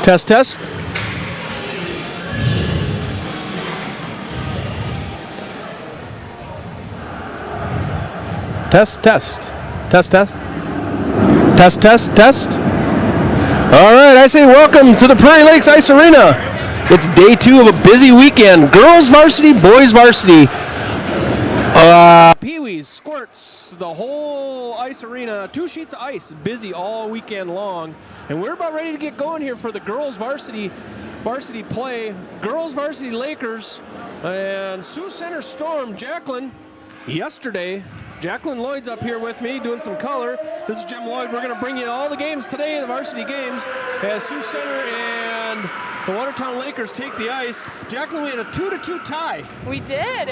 Test, test. Test, test. Test, test. Test, test, test. All right, I say welcome to the Prairie Lakes Ice Arena. It's day 2 of a busy weekend. Girls varsity, boys varsity. Pee-wees, squirts, the whole ice arena, 2 sheets of ice, busy all weekend long. And we're about ready to get going here for the girls varsity play. Girls varsity Lakers and Sioux Center Storm. Jacqueline Lloyd's up here with me doing some color. This is Jim Lloyd. We're going to bring you all the games today, the varsity games, as Sioux Center and the Watertown Lakers take the ice. Jacqueline, we had a 2-2 tie. We did.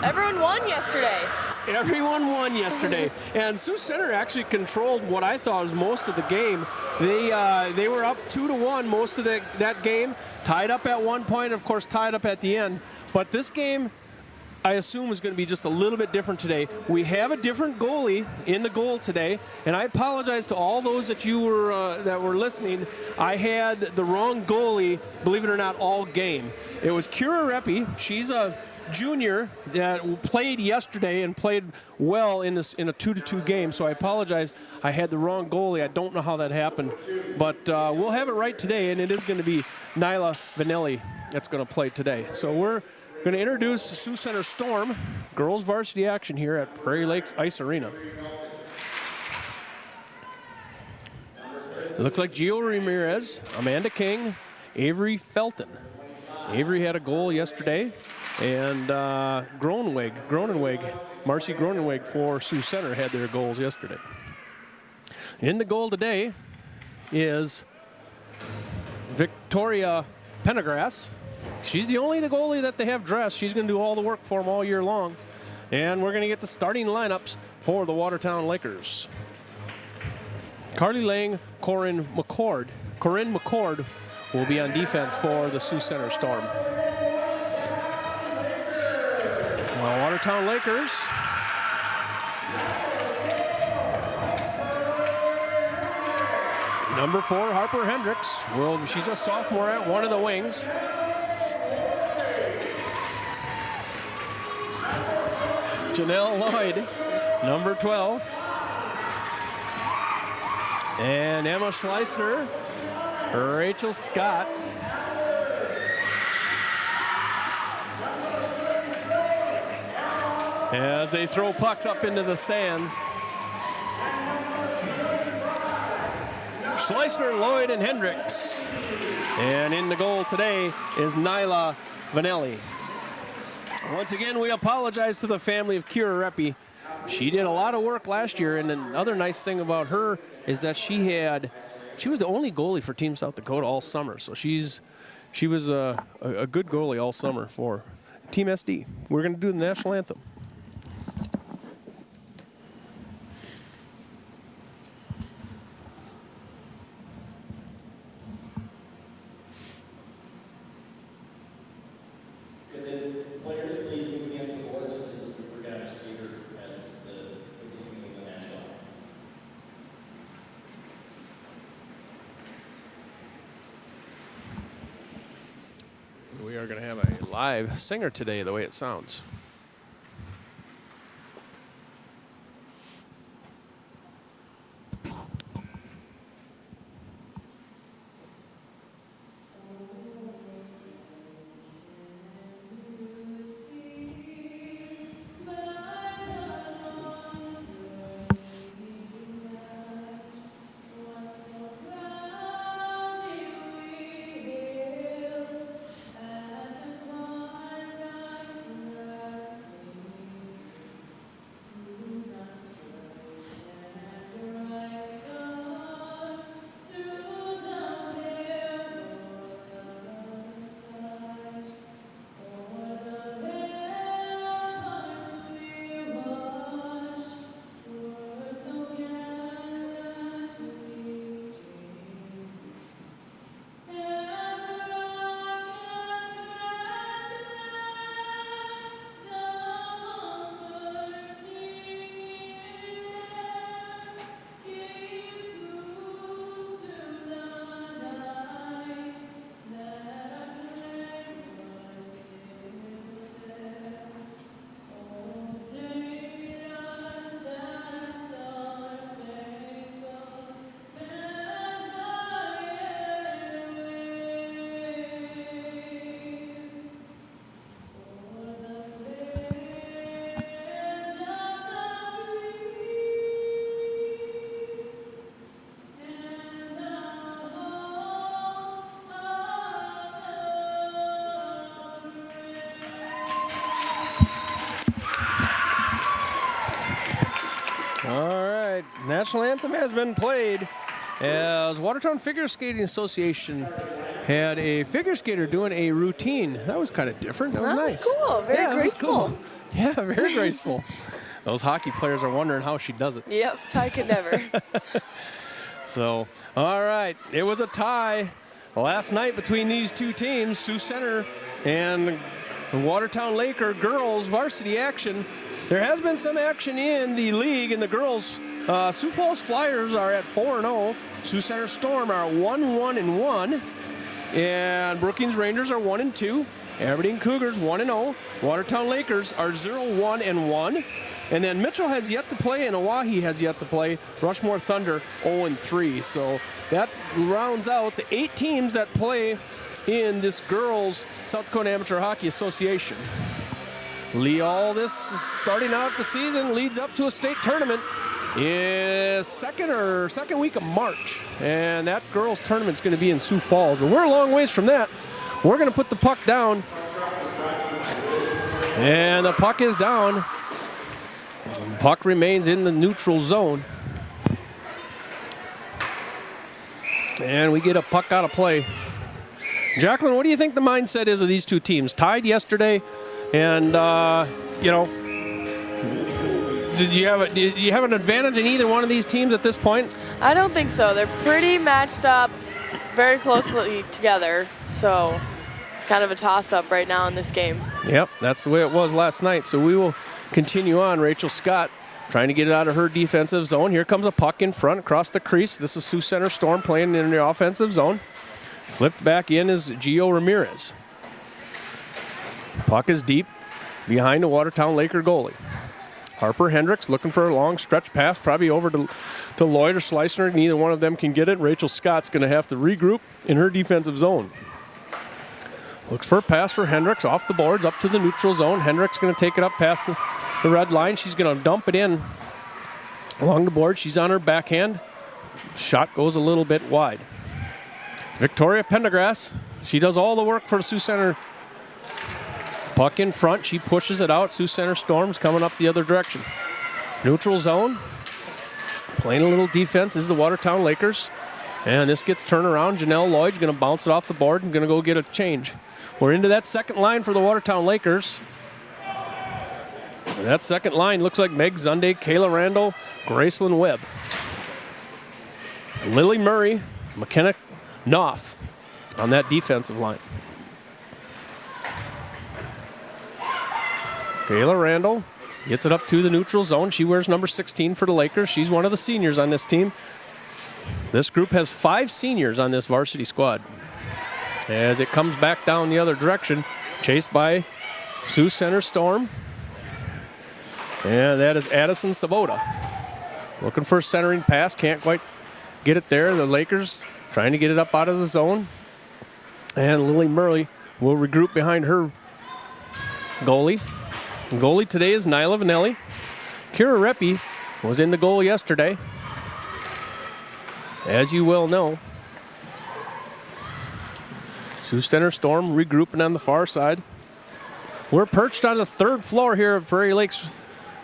Everyone won yesterday. Everyone won yesterday. And Sioux Center actually controlled what I thought was most of the game. They were up 2-1 most of that game, tied up at one point, of course tied up at the end. But this game, I assume, is going to be just a little bit different today. We have a different goalie in the goal today, and I apologize to all those that were listening. I had the wrong goalie, believe it or not, all game. It was Kira Reppy. She's a junior that played yesterday and played well in a 2-2 game, so I apologize. I had the wrong goalie. I don't know how that happened, but we'll have it right today, and it is going to be Nyla Vanelli that's going to play today. So we're going to introduce the Sioux Center Storm, girls varsity action here at Prairie Lakes Ice Arena. It looks like Gio Ramirez, Amanda King, Avery Felton. Avery had a goal yesterday, and Marcy Gronenweg for Sioux Center had their goals yesterday. In the goal today is Victoria Pendergrass. She's the goalie that they have dressed. She's going to do all the work for them all year long. And we're going to get the starting lineups for the Watertown Lakers. Carly Lang, Corinne McCord will be on defense for the Sioux Center Storm. Well, Watertown Lakers. Number 4, Harper Hendricks. She's a sophomore at one of the wings. Janelle Lloyd, number 12. And Emma Schleissner, Rachel Scott. As they throw pucks up into the stands. Schleissner, Lloyd, and Hendricks. And in the goal today is Nyla Vanelli. Once again, we apologize to the family of Kira Reppy. She did a lot of work last year, and another nice thing about her is that she was the only goalie for Team South Dakota all summer. So she was a good goalie all summer for Team SD. We're going to do the national anthem. We are going to have a live singer today, the way it sounds. right, national anthem has been played as Watertown Figure Skating Association had a figure skater doing a routine. That was kind of different. That was nice. Cool. Very graceful. Cool. Yeah, very graceful. Those hockey players are wondering how she does it. Yep, I could never. So, all right, it was a tie last night between these two teams, Sioux Center and Watertown Laker girls varsity action. There has been some action in the league in the girls. Sioux Falls Flyers are at 4-0. Sioux Center Storm are 1-1-1. And Brookings Rangers are 1-2. Aberdeen Cougars 1-0. Watertown Lakers are 0-1-1. And then Mitchell has yet to play and Oahe has yet to play. Rushmore Thunder 0-3. So that rounds out the 8 teams that play in this girls South Dakota Amateur Hockey Association. All this starting out the season leads up to a state tournament is second week of March, and that girls tournament's going to be in Sioux Falls. But we're a long ways from that. We're going to put the puck down, and the puck is down. Puck remains in the neutral zone, and we get a puck out of play. Jacqueline, what do you think the mindset is of these two teams? Tied yesterday, and do you have an advantage in either one of these teams at this point? I don't think so. They're pretty matched up, very closely together. So it's kind of a toss-up right now in this game. Yep, that's the way it was last night. So we will continue on. Rachel Scott trying to get it out of her defensive zone. Here comes a puck in front across the crease. This is Sioux Center Storm playing in the offensive zone. Flipped back in is Gio Ramirez. Puck is deep behind the Watertown Laker goalie. Harper Hendricks looking for a long stretch pass, probably over to Lloyd or Schleissner. Neither one of them can get it. Rachel Scott's going to have to regroup in her defensive zone. Looks for a pass for Hendricks off the boards up to the neutral zone. Hendricks going to take it up past the red line. She's going to dump it in along the board. She's on her backhand. Shot goes a little bit wide. Victoria Pendergrass, she does all the work for Sioux Center. Puck in front, she pushes it out. Sioux Center Storm's coming up the other direction. Neutral zone, playing a little defense is the Watertown Lakers. And this gets turned around. Janelle Lloyd's going to bounce it off the board and going to go get a change. We're into that second line for the Watertown Lakers. That second line looks like Meg Zunde, Kayla Randall, Gracelyn Webb. Lily Murray, McKenna Knopf on that defensive line. Kayla Randall gets it up to the neutral zone. She wears number 16 for the Lakers. She's one of the seniors on this team. This group has 5 seniors on this varsity squad. As it comes back down the other direction, chased by Sioux Center Storm. And that is Addison Sabota. Looking for a centering pass, can't quite get it there. The Lakers trying to get it up out of the zone. And Lily Murray will regroup behind her goalie. The goalie today is Nyla Vanelli. Kira Reppy was in the goal yesterday, as you well know. Sioux Center Storm regrouping on the far side. We're perched on the 3rd floor here of Prairie Lakes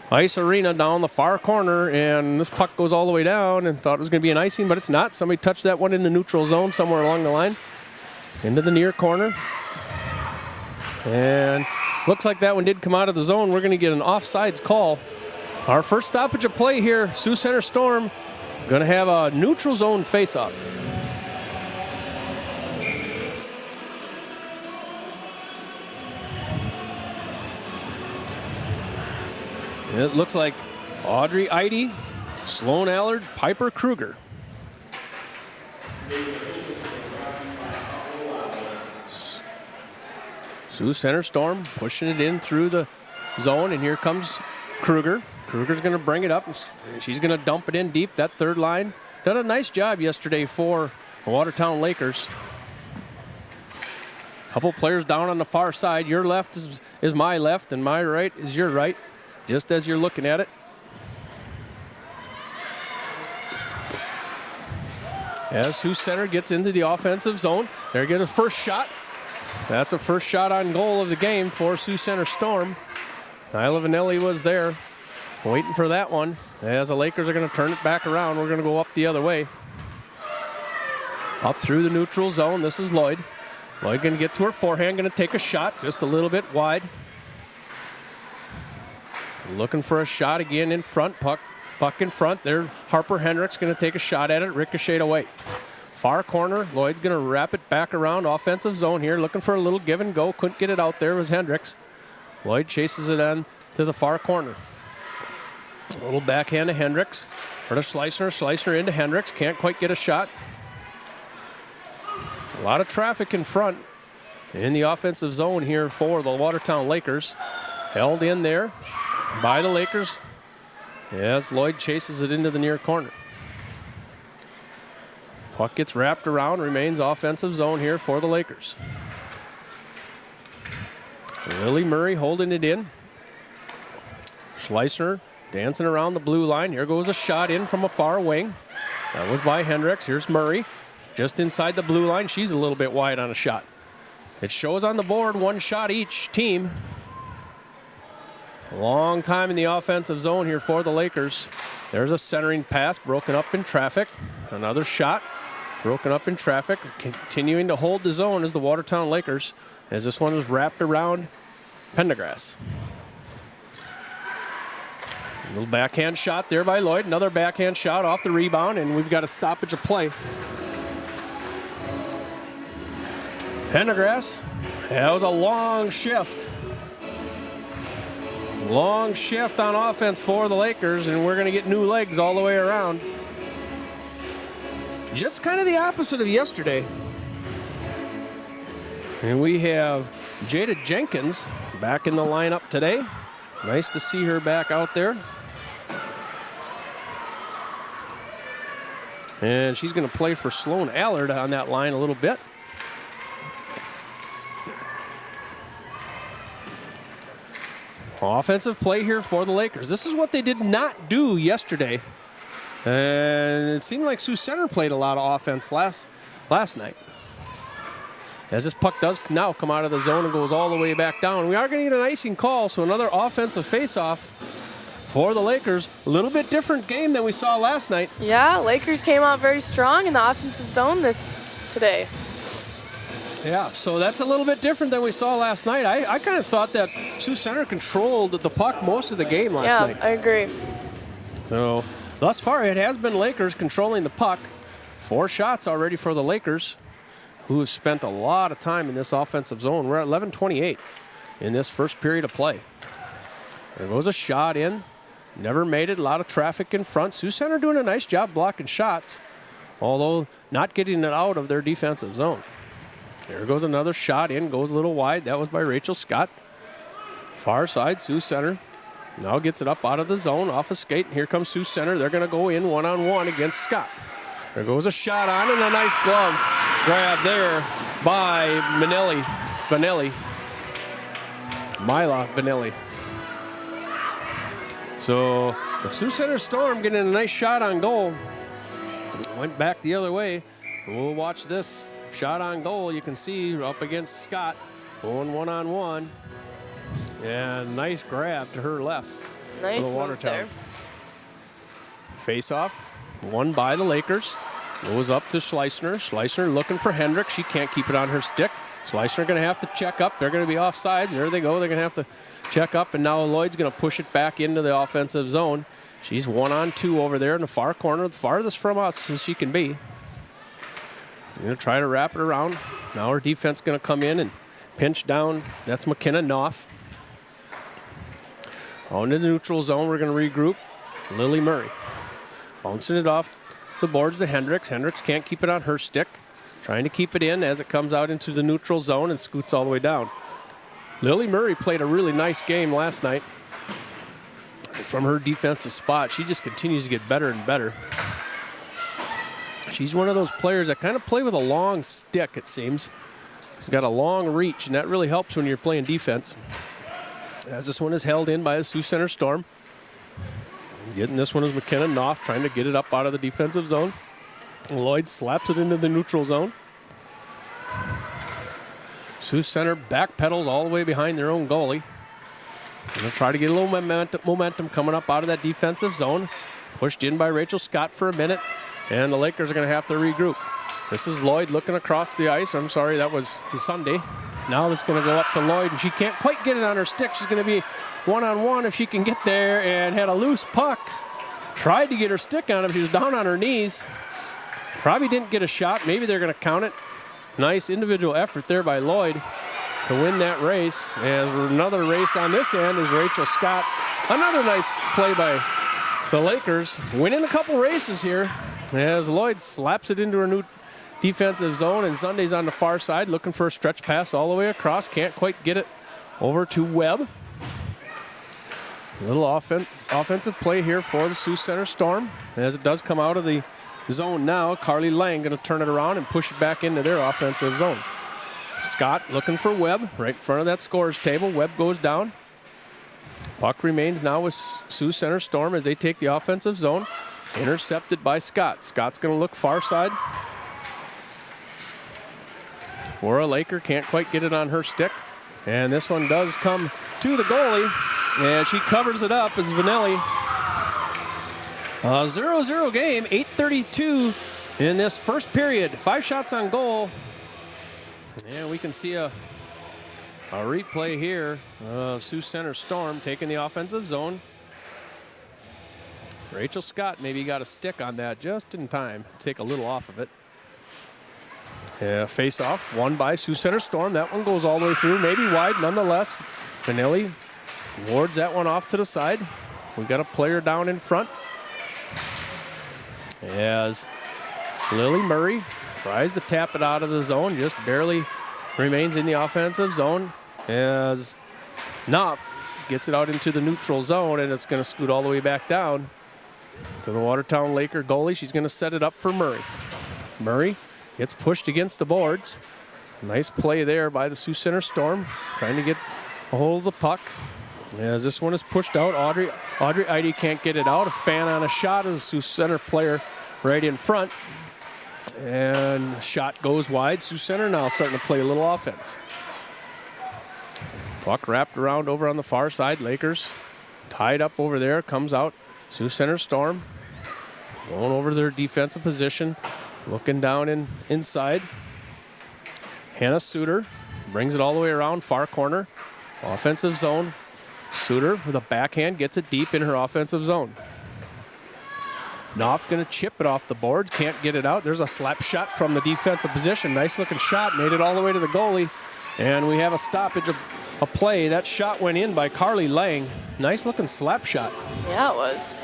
Ice Arena down the far corner, and this puck goes all the way down and thought it was going to be an icing, but it's not. Somebody touched that one in the neutral zone somewhere along the line. Into the near corner. And looks like that one did come out of the zone. We're going to get an offsides call. Our first stoppage of play here, Sioux Center Storm going to have a neutral zone face-off. It looks like Audrey Eide, Sloan Allard, Piper Kruger. Sioux Center Storm pushing it in through the zone, and here comes Kruger. Kruger's going to bring it up, and she's going to dump it in deep. That third line done a nice job yesterday for the Watertown Lakers. Couple players down on the far side. Your left is my left, and my right is your right, just as you're looking at it. As Sioux Center gets into the offensive zone, there get a first shot. That's the first shot on goal of the game for Sioux Center Storm. Nyla Vanelli was there waiting for that one. as the Lakers are going to turn it back around. We're going to go up the other way. Up through the neutral zone. This is Lloyd. Lloyd going to get to her forehand, going to take a shot just a little bit wide. Looking for a shot again in front. Puck in front. There, Harper Hendricks going to take a shot at it. Ricocheted away. Far corner. Lloyd's going to wrap it back around. Offensive zone here. Looking for a little give and go. Couldn't get it out there. It was Hendricks. Lloyd chases it on to the far corner. A little backhand to Hendricks. Or to Slicer. Slicer into Hendricks. Can't quite get a shot. A lot of traffic in front in the offensive zone here for the Watertown Lakers. Held in there by the Lakers as Lloyd chases it into the near corner. Puck gets wrapped around, remains offensive zone here for the Lakers. Lily Murray holding it in. Schleissner dancing around the blue line. Here goes a shot in from a far wing. That was by Hendricks. Here's Murray just inside the blue line. She's a little bit wide on a shot. It shows on the board, one shot each team. A long time in the offensive zone here for the Lakers. There's a centering pass broken up in traffic. Another shot broken up in traffic. Continuing to hold the zone is the Watertown Lakers as this one is wrapped around Pendergrass. A little backhand shot there by Lloyd. Another backhand shot off the rebound, and we've got a stoppage of play. Pendergrass, that was a long shift. Long shift on offense for the Lakers, and we're going to get new legs all the way around. Just kind of the opposite of yesterday. And we have Jada Jenkins back in the lineup today. Nice to see her back out there. And she's going to play for Sloan Allard on that line a little bit. Offensive play here for the Lakers. This is what they did not do yesterday. And it seemed like Sioux Center played a lot of offense last night. As this puck does now come out of the zone and goes all the way back down. We are going to get an icing call, so another offensive face-off for the Lakers. A little bit different game than we saw last night. Yeah, Lakers came out very strong in the offensive zone today. Yeah, so that's a little bit different than we saw last night. I kind of thought that Sioux Center controlled the puck most of the game last night. Yeah, I agree. So thus far, it has been Lakers controlling the puck. 4 shots already for the Lakers, who have spent a lot of time in this offensive zone. We're at 11:28 in this first period of play. There goes a shot in. Never made it. A lot of traffic in front. Sioux Center doing a nice job blocking shots, although not getting it out of their defensive zone. There goes another shot in, goes a little wide. That was by Rachel Scott. Far side, Sioux Center. Now gets it up out of the zone, off a skate. Here comes Sioux Center. They're going to go in one-on-one against Scott. There goes a shot on and a nice glove grab there by Vanelli. Mila Vanelli. So the Sioux Center Storm getting a nice shot on goal. Went back the other way. We'll watch this. Shot on goal, you can see up against Scott, going one-on-one. And nice grab to her left. Nice move there. Face-off, won by the Lakers. Goes up to Schleissner. Schleissner looking for Hendrick. She can't keep it on her stick. Schleissner going to have to check up. They're going to be offsides. There they go. They're going to have to check up. And now Lloyd's going to push it back into the offensive zone. She's 1-on-2 over there in the far corner, the farthest from us as she can be. Going to try to wrap it around. Now her defense going to come in and pinch down. That's McKenna Knopf. On to the neutral zone, we're going to regroup. Lily Murray. Bouncing it off the boards to Hendricks. Hendricks can't keep it on her stick. Trying to keep it in as it comes out into the neutral zone and scoots all the way down. Lily Murray played a really nice game last night. From her defensive spot, she just continues to get better and better. She's one of those players that kind of play with a long stick, it seems. She's got a long reach, and that really helps when you're playing defense. As this one is held in by the Sioux Center Storm. Getting this one is McKenna Knopf, trying to get it up out of the defensive zone. Lloyd slaps it into the neutral zone. Sioux Center backpedals all the way behind their own goalie. Going to try to get a little momentum coming up out of that defensive zone. Pushed in by Rachel Scott for a minute, and the Lakers are going to have to regroup. This is Lloyd looking across the ice. I'm sorry, that was Sunday. Now this is going to go up to Lloyd, and she can't quite get it on her stick. She's going to be one-on-one if she can get there, and had a loose puck. Tried to get her stick on him. She was down on her knees. Probably didn't get a shot. Maybe they're going to count it. Nice individual effort there by Lloyd to win that race. And another race on this end is Rachel Scott. Another nice play by the Lakers. Winning a couple races here as Lloyd slaps it into her new defensive zone, and Sunday's on the far side looking for a stretch pass all the way across. Can't quite get it over to Webb. A little offensive play here for the Sioux Center Storm. As it does come out of the zone now, Carly Lang going to turn it around and push it back into their offensive zone. Scott looking for Webb right in front of that scorer's table. Webb goes down. Puck remains now with Sioux Center Storm as they take the offensive zone. Intercepted by Scott. Scott's going to look far side. For a Laker, can't quite get it on her stick. And this one does come to the goalie, and she covers it up as Vanelli. 0-0 game, 8:32 in this first period. 5 shots on goal. And we can see a replay here of Sioux Center Storm taking the offensive zone. Rachel Scott maybe got a stick on that just in time to take a little off of it. Face off, won by Sioux Center Storm. That one goes all the way through, maybe wide nonetheless. Vanelli wards that one off to the side. We got a player down in front as Lily Murray tries to tap it out of the zone, just barely remains in the offensive zone as Knopf gets it out into the neutral zone, and it's going to scoot all the way back down to the Watertown Laker goalie. She's going to set it up for Murray. Murray gets pushed against the boards. Nice play there by the Sioux Center Storm, trying to get a hold of the puck. As this one is pushed out, Audrey Eide can't get it out. A fan on a shot as a Sioux Center player right in front. And shot goes wide. Sioux Center now starting to play a little offense. Puck wrapped around over on the far side. Lakers tied up over there, comes out. Sioux Center Storm going over their defensive position. Looking down inside. Hannah Suter brings it all the way around, far corner. Offensive zone. Suter with a backhand gets it deep in her offensive zone. Knopf's going to chip it off the boards, can't get it out. There's a slap shot from the defensive position. Nice looking shot, made it all the way to the goalie. And we have a stoppage of a play. That shot went in by Carly Lang. Nice looking slap shot. Yeah, it was.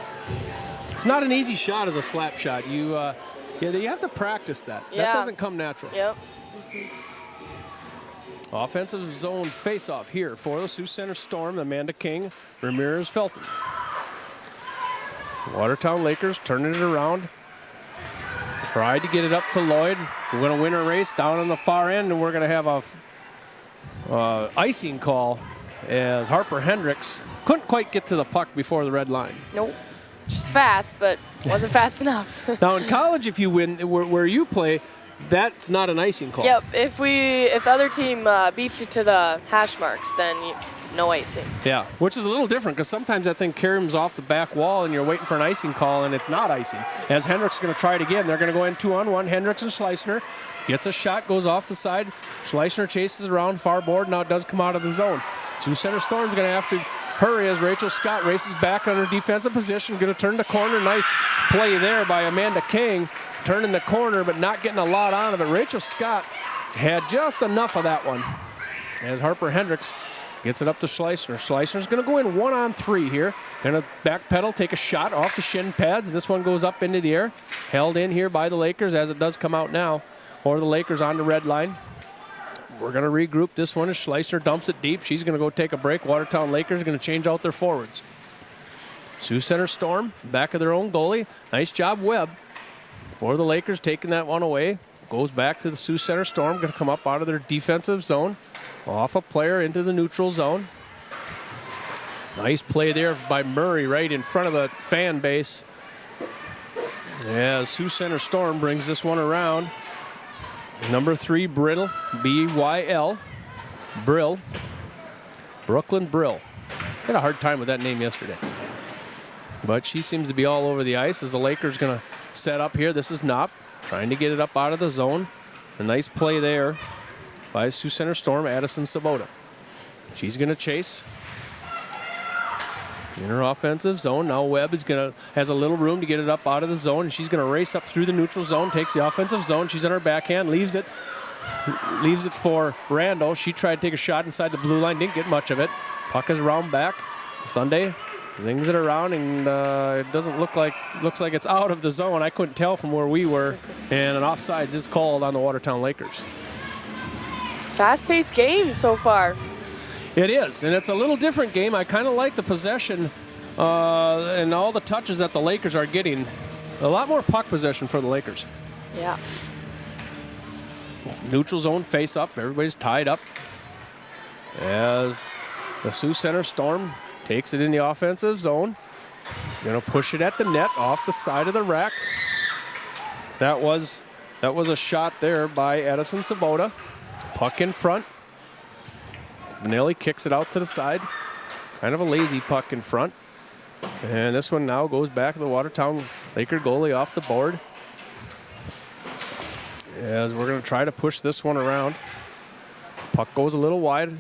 It's not an easy shot as a slap shot. You have to practice that. Yeah. That doesn't come natural. Yep. Offensive zone face-off here for the Sioux Center Storm. Amanda King, Ramirez Felton. Watertown Lakers turning it around. Tried to get it up to Lloyd. We're going to win a race down on the far end, and we're going to have a icing call as Harper Hendricks couldn't quite get to the puck before the red line. Nope. She's fast, but wasn't fast enough. Now in college, if you win where you play, that's not an icing call. Yep. If the other team beats you to the hash marks, then no icing. Yeah, which is a little different because sometimes that thing carries off the back wall and you're waiting for an icing call and it's not icing. As Hendricks is going to try it again, they're going to go in 2-on-1. Hendricks and Schleissner gets a shot, goes off the side. Schleissner chases around far board. Now it does come out of the zone. Sioux Center Storm's going to have to hurry as Rachel Scott races back on her defensive position. Going to turn the corner. Nice play there by Amanda King. Turning the corner, but not getting a lot out of it. Rachel Scott had just enough of that one. As Harper Hendricks gets it up to Schleissner. Schleissner's going to go in 1-on-3 here. Going to backpedal, take a shot off the shin pads. This one goes up into the air. Held in here by the Lakers as it does come out now. Or the Lakers on the red line. We're going to regroup this one as Schleissner dumps it deep. She's going to go take a break. Watertown Lakers are going to change out their forwards. Sioux Center Storm, back of their own goalie. Nice job, Webb. For the Lakers, taking that one away. Goes back to the Sioux Center Storm. Going to come up out of their defensive zone. Off a player into the neutral zone. Nice play there by Murray right in front of the fan base. As Sioux Center Storm brings this one around. Number 3, Brittle, B-Y-L, Brill, Brooklyn Brill. Had a hard time with that name yesterday. but she seems to be all over the ice as the Lakers going to set up here. This is Knopp trying to get it up out of the zone. A nice play there by Sioux Center Storm, Addison Sabota. She's going to chase in her offensive zone. Now Webb has a little room to get it up out of the zone, and she's going to race up through the neutral zone, takes the offensive zone. She's on her backhand, leaves it for Randall. She tried to take a shot inside the blue line, didn't get much of it. Puck is around back. Sunday zings it around, and it doesn't looks like it's out of the zone. I couldn't tell from where we were, and an offsides is called on the Watertown Lakers. Fast-paced game so far. It is, and it's a little different game. I kind of like the possession and all the touches that the Lakers are getting. A lot more puck possession for the Lakers. Yeah. Neutral zone face up. Everybody's tied up as the Sioux Center Storm takes it in the offensive zone. Going to push it at the net off the side of the rack. That was a shot there by Addison Sabota. Puck in front. Nelly kicks it out to the side. Kind of a lazy puck in front. And this one now goes back to the Watertown Laker goalie off the board. As we're going to try to push this one around. Puck goes a little wide.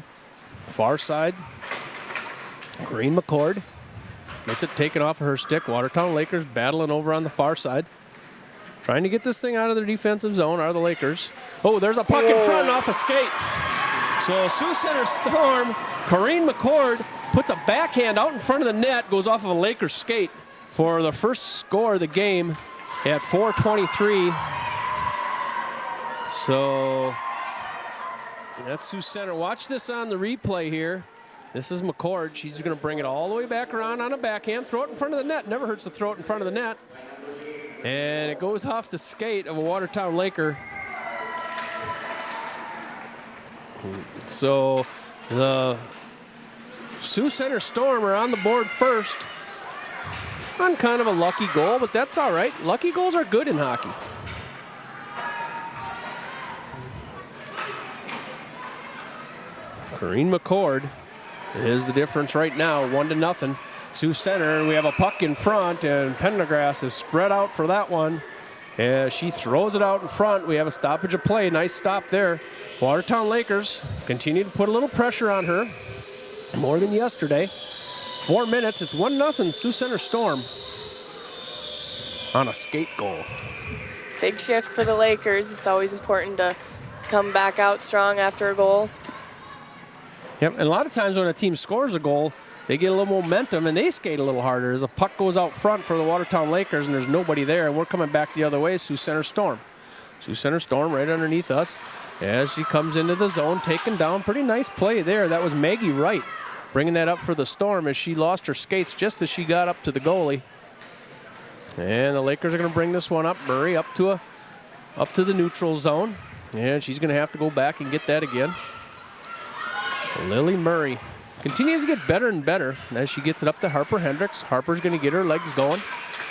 Far side. Green McCord gets it taken off of her stick. Watertown Lakers battling over on the far side. Trying to get this thing out of their defensive zone are the Lakers. Oh, there's a puck in front off a skate. So Sioux Center Storm, Corrine McCord puts a backhand out in front of the net, goes off of a Lakers skate for the first score of the game at 4:23. So that's Sioux Center. Watch this on the replay here. This is McCord. She's going to bring it all the way back around on a backhand, throw it in front of the net. Never hurts to throw it in front of the net. And it goes off the skate of a Watertown Laker. So the Sioux Center Storm are on the board first on kind of a lucky goal, but that's all right. Lucky goals are good in hockey. Corrine McCord is the difference right now, 1-0. Sioux Center, and we have a puck in front, and Pendergrass is spread out for that one. As she throws it out in front, we have a stoppage of play. Nice stop there. Watertown Lakers continue to put a little pressure on her, more than yesterday. 4 minutes, it's 1-0 Sioux Center Storm on a skate goal. Big shift for the Lakers. It's always important to come back out strong after a goal. Yep, and a lot of times when a team scores a goal, they get a little momentum and they skate a little harder as a puck goes out front for the Watertown Lakers and there's nobody there, and we're coming back the other way, Sioux Center Storm. Sioux Center Storm right underneath us as she comes into the zone, taken down. Pretty nice play there. That was Maggie Wright bringing that up for the Storm as she lost her skates just as she got up to the goalie. And the Lakers are going to bring this one up. Murray up to the neutral zone, and she's going to have to go back and get that again. Lily Murray continues to get better and better as she gets it up to Harper Hendricks. Harper's going to get her legs going.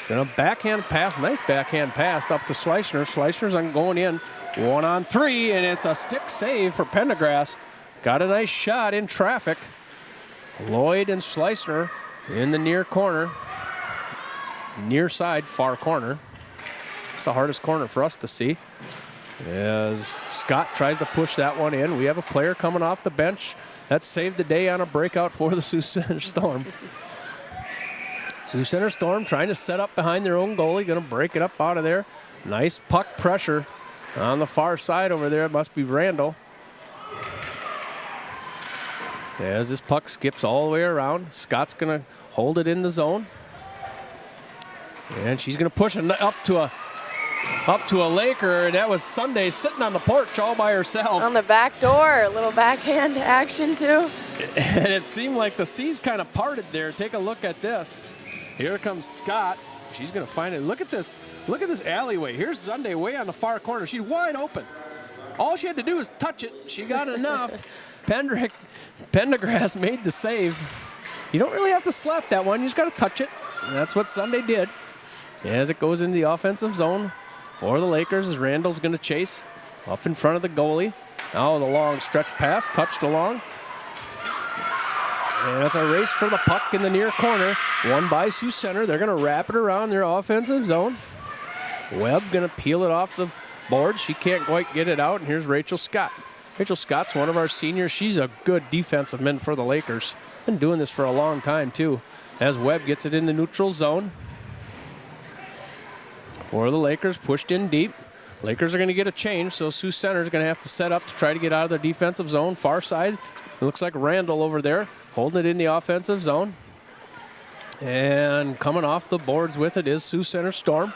Then a backhand pass, nice backhand pass up to Schleichner. Schleichner's going in 1-on-3, and it's a stick save for Pendergrass. Got a nice shot in traffic. Lloyd and Schleichner in the near corner. Near side, far corner. It's the hardest corner for us to see. As Scott tries to push that one in. We have a player coming off the bench that saved the day on a breakout for the Sioux Center Storm. Sioux Center Storm trying to set up behind their own goalie, going to break it up out of there. Nice puck pressure on the far side over there. It must be Randall. As this puck skips all the way around, Scott's going to hold it in the zone. And she's going to push it up to a Laker, and that was Sunday sitting on the porch all by herself. On the back door, a little backhand action too. And it seemed like the seas kind of parted there. Take a look at this. Here comes Scott. She's going to find it. Look at this alleyway. Here's Sunday way on the far corner. She's wide open. All she had to do was touch it. She got enough. Pendergrass made the save. You don't really have to slap that one. You just got to touch it. And that's what Sunday did. As it goes into the offensive zone for the Lakers, as Randall's going to chase up in front of the goalie. Now the long stretch pass, touched along. And it's a race for the puck in the near corner. Won by Sioux Center. They're going to wrap it around their offensive zone. Webb going to peel it off the board. She can't quite get it out. And here's Rachel Scott. Rachel Scott's one of our seniors. She's a good defensive man for the Lakers. Been doing this for a long time, too. As Webb gets it in the neutral zone. For the Lakers, pushed in deep. Lakers are going to get a change, so Sioux Center is going to have to set up to try to get out of their defensive zone. Far side, it looks like Randall over there, holding it in the offensive zone. And coming off the boards with it is Sioux Center Storm.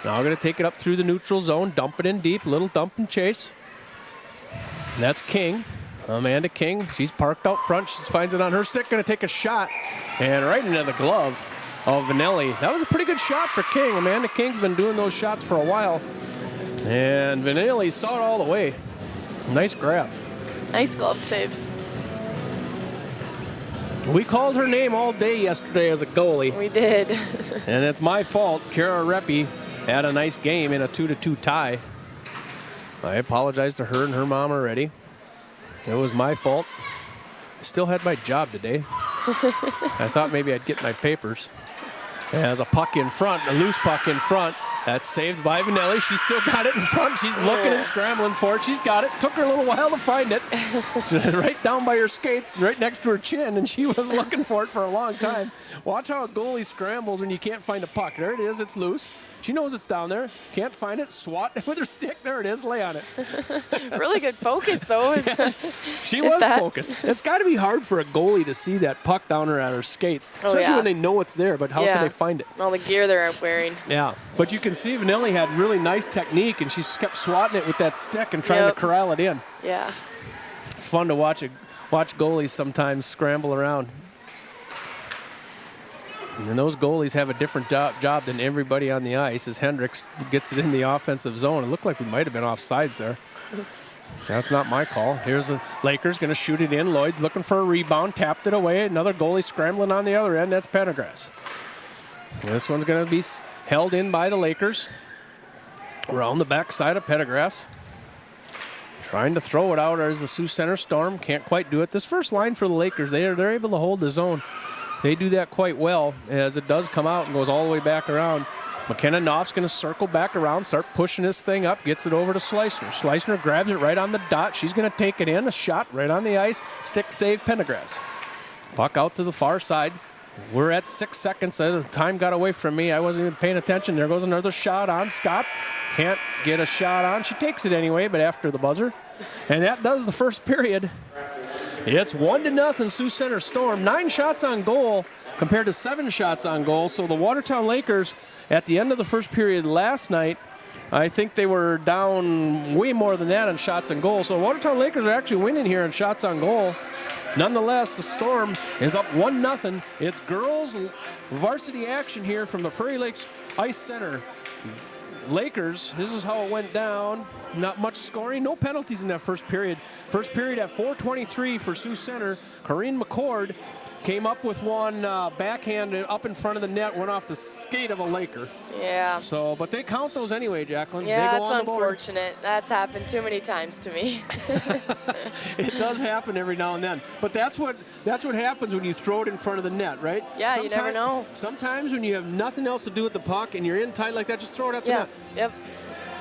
Now going to take it up through the neutral zone, dump it in deep, little dump and chase. And that's King, Amanda King. She's parked out front. She finds it on her stick, going to take a shot, and right into the glove of Vanelli. That was a pretty good shot for King. Amanda King's been doing those shots for a while. And Vanelli saw it all the way. Nice grab. Nice glove save. We called her name all day yesterday as a goalie. We did. And it's my fault. Kara Reppy had a nice game in a 2-2 tie. I apologize to her and her mom already. It was my fault. I still had my job today. I thought maybe I'd get my papers. There's a puck in front, a loose puck in front. That's saved by Vanelli. She's still got it in front. She's looking and scrambling for it. She's got it. Took her a little while to find it. Right down by her skates, right next to her chin, and she was looking for it for a long time. Watch how a goalie scrambles when you can't find a puck. There it is. It's loose. She knows it's down there. Can't find it. Swat with her stick. There it is. Lay on it. Really good focus, though. Yeah, she was focused. It's got to be hard for a goalie to see that puck down there at her skates, especially when they know it's there, but how can they find it? All the gear they're wearing. Yeah, but you can see Vanelli had really nice technique, and she kept swatting it with that stick and trying to corral it in. Yeah. It's fun to watch goalies sometimes scramble around. And those goalies have a different job than everybody on the ice as Hendricks gets it in the offensive zone. It looked like we might have been offsides there. That's not my call. Here's the Lakers going to shoot it in. Lloyd's looking for a rebound, tapped it away. Another goalie scrambling on the other end. That's Pendergrass. This one's going to be held in by the Lakers. Around the back side of Pendergrass. Trying to throw it out as the Sioux Center Storm. Can't quite do it. This first line for the Lakers, they're able to hold the zone. They do that quite well as it does come out and goes all the way back around. McKenna Knopf's going to circle back around, start pushing this thing up, gets it over to Schleissner. Schleissner grabs it right on the dot. She's going to take it in, a shot right on the ice. Stick save Pendergrass. Puck out to the far side. We're at 6 seconds. The time got away from me. I wasn't even paying attention. There goes another shot on Scott. Can't get a shot on. She takes it anyway, but after the buzzer. And that does the first period. It's 1-0 Sioux Center Storm. 9 shots on goal compared to 7 shots on goal. So the Watertown Lakers, at the end of the first period last night, I think they were down way more than that on shots on goal. So Watertown Lakers are actually winning here in shots on goal. Nonetheless, the Storm is up 1-0. It's girls varsity action here from the Prairie Lakes Ice Center. Lakers, this is how it went down. Not much scoring, no penalties in that first period. First period at 4:23 for Sioux Center. Corrine McCord came up with one backhand up in front of the net, went off the skate of a Laker. Yeah. So, but they count those anyway, Jacqueline. Yeah, they go that's on the board. unfortunate. That's happened too many times to me. It does happen every now and then. But that's what happens when you throw it in front of the net, right? Yeah, you never know. Sometimes when you have nothing else to do with the puck and you're in tight like that, just throw it at the net. Yep.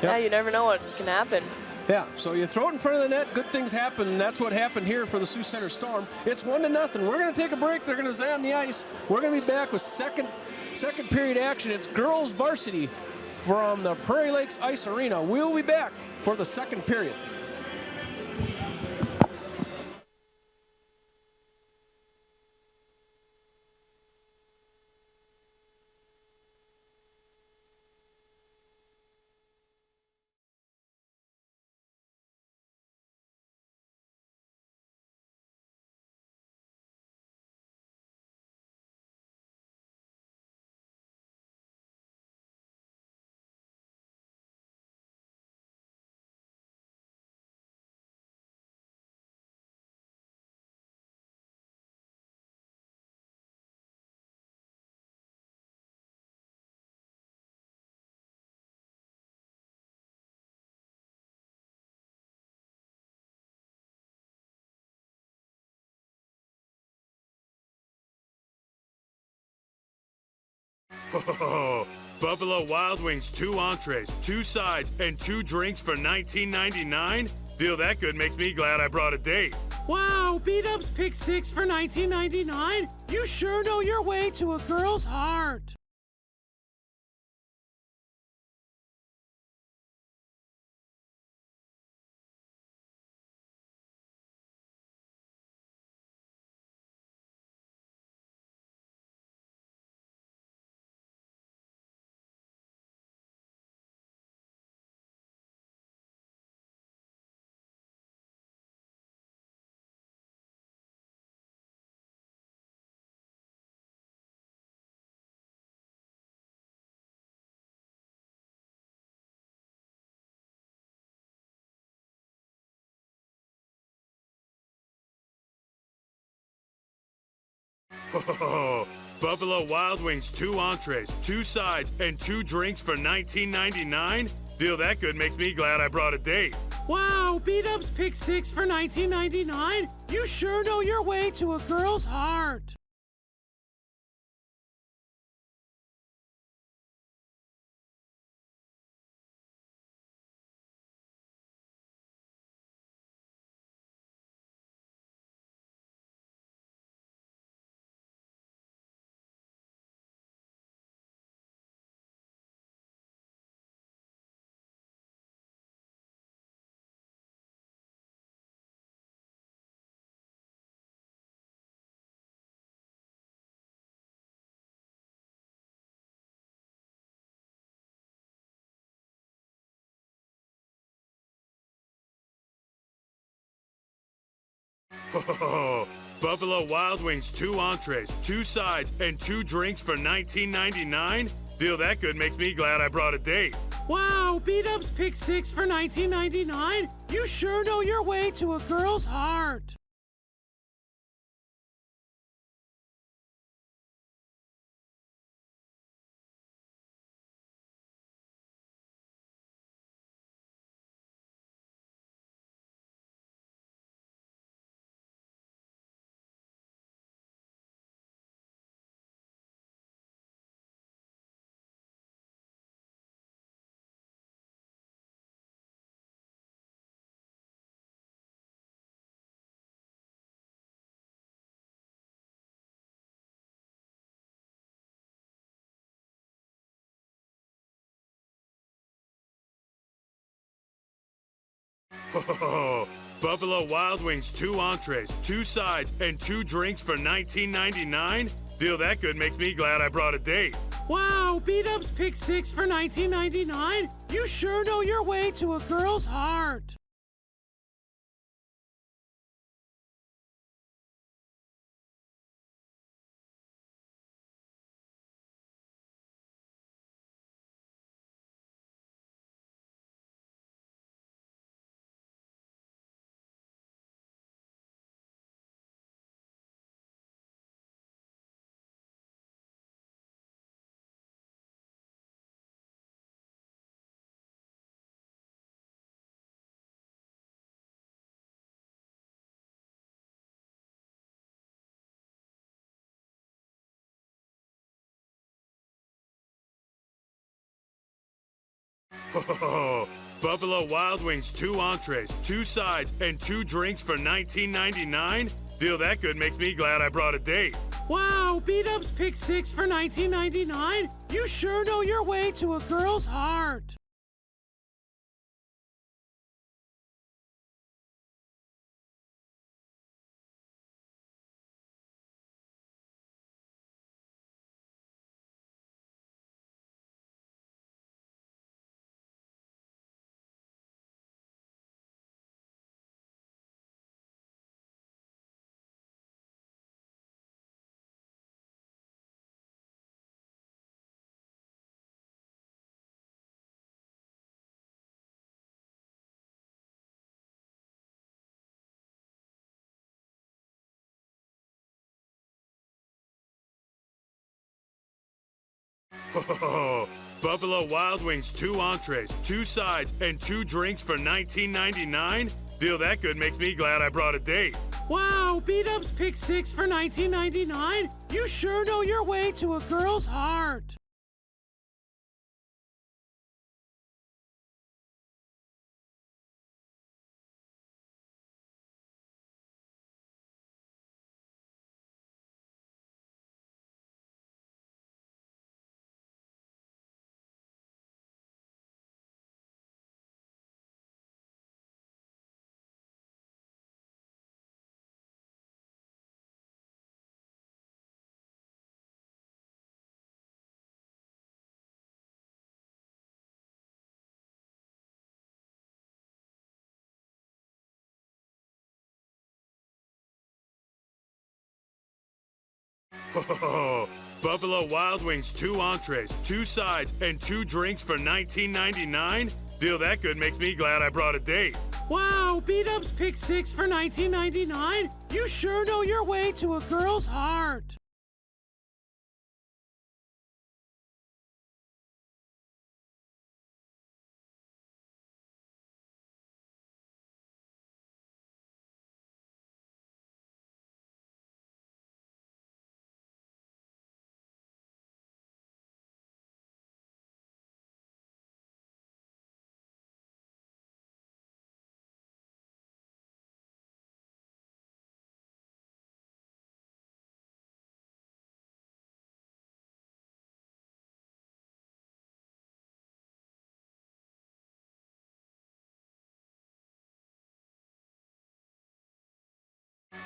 Yeah, you never know what can happen. Yeah, so you throw it in front of the net, good things happen, and that's what happened here for the Sioux Center Storm. It's 1-0. We're going to take a break. They're going to zam the ice. We're going to be back with second period action. It's girls varsity from the Prairie Lakes Ice Arena. We'll be back for the second period. Oh, Buffalo Wild Wings, 2 entrees, 2 sides, and 2 drinks for $19.99? Deal that good makes me glad I brought a date. Wow, B-Dubs pick 6 for $19.99? You sure know your way to a girl's heart. Oh, Buffalo Wild Wings, 2 entrees, 2 sides, and 2 drinks for $19.99? Deal that good makes me glad I brought a date. Wow, B-Dubs pick 6 for $19.99? You sure know your way to a girl's heart. Oh, Buffalo Wild Wings, 2 entrees, 2 sides, and 2 drinks for $19.99? Deal that good makes me glad I brought a date. Wow, B-Dubs pick 6 for $19.99? You sure know your way to a girl's heart. Oh, Buffalo Wild Wings, 2 entrees, 2 sides, and 2 drinks for $19.99? Deal that good makes me glad I brought a date. Wow, B-Dubs pick 6 for $19.99? You sure know your way to a girl's heart. Oh, Buffalo Wild Wings, 2 entrees, 2 sides, and 2 drinks for $19.99? Deal that good makes me glad I brought a date. Wow, B-Dubs pick 6 for $19.99? You sure know your way to a girl's heart. Oh, Buffalo Wild Wings, 2 entrees, 2 sides, and 2 drinks for $19.99? Deal that good makes me glad I brought a date. Wow, B-Dubs pick 6 for $19.99? You sure know your way to a girl's heart. Oh, Buffalo Wild Wings, 2 entrees, 2 sides, and 2 drinks for $19.99? Deal that good makes me glad I brought a date. Wow, B-Dubs pick 6 for $19.99? You sure know your way to a girl's heart.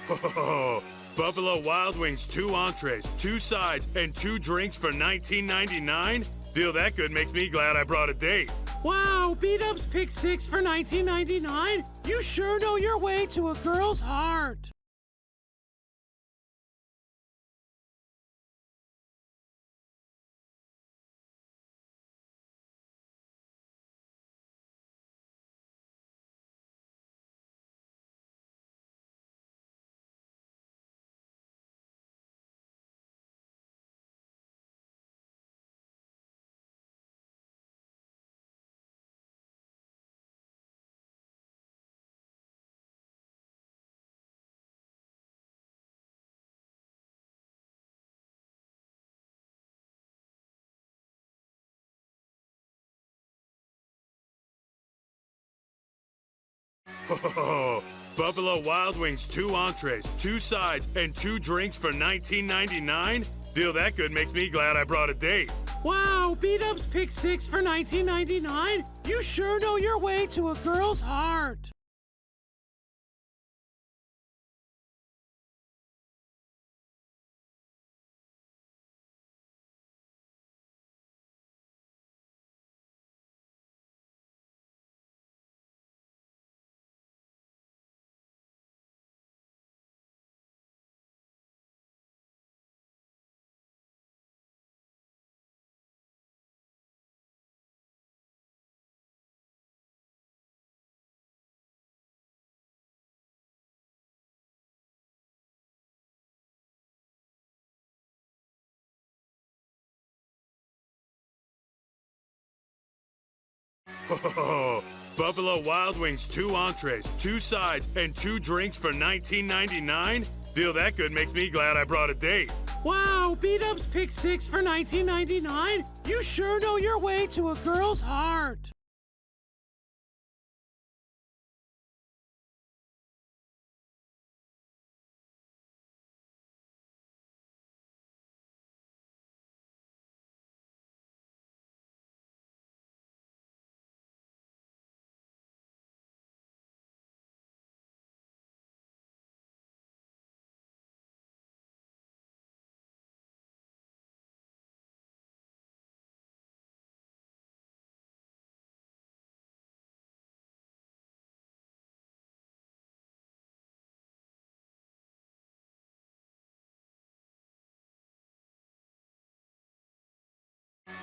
Oh, Buffalo Wild Wings, 2 entrees, 2 sides, and 2 drinks for $19.99? Deal that good makes me glad I brought a date. Wow, B-Dubs pick 6 for $19.99? You sure know your way to a girl's heart. Oh, Buffalo Wild Wings, 2 entrees, 2 sides, and 2 drinks for $19.99? Deal that good makes me glad I brought a date. Wow, B-Dubs pick 6 for $19.99? You sure know your way to a girl's heart. Oh, Buffalo Wild Wings, 2 entrees, 2 sides, and 2 drinks for $19.99? Deal that good makes me glad I brought a date. Wow, B-Dubs pick 6 for $19.99? You sure know your way to a girl's heart.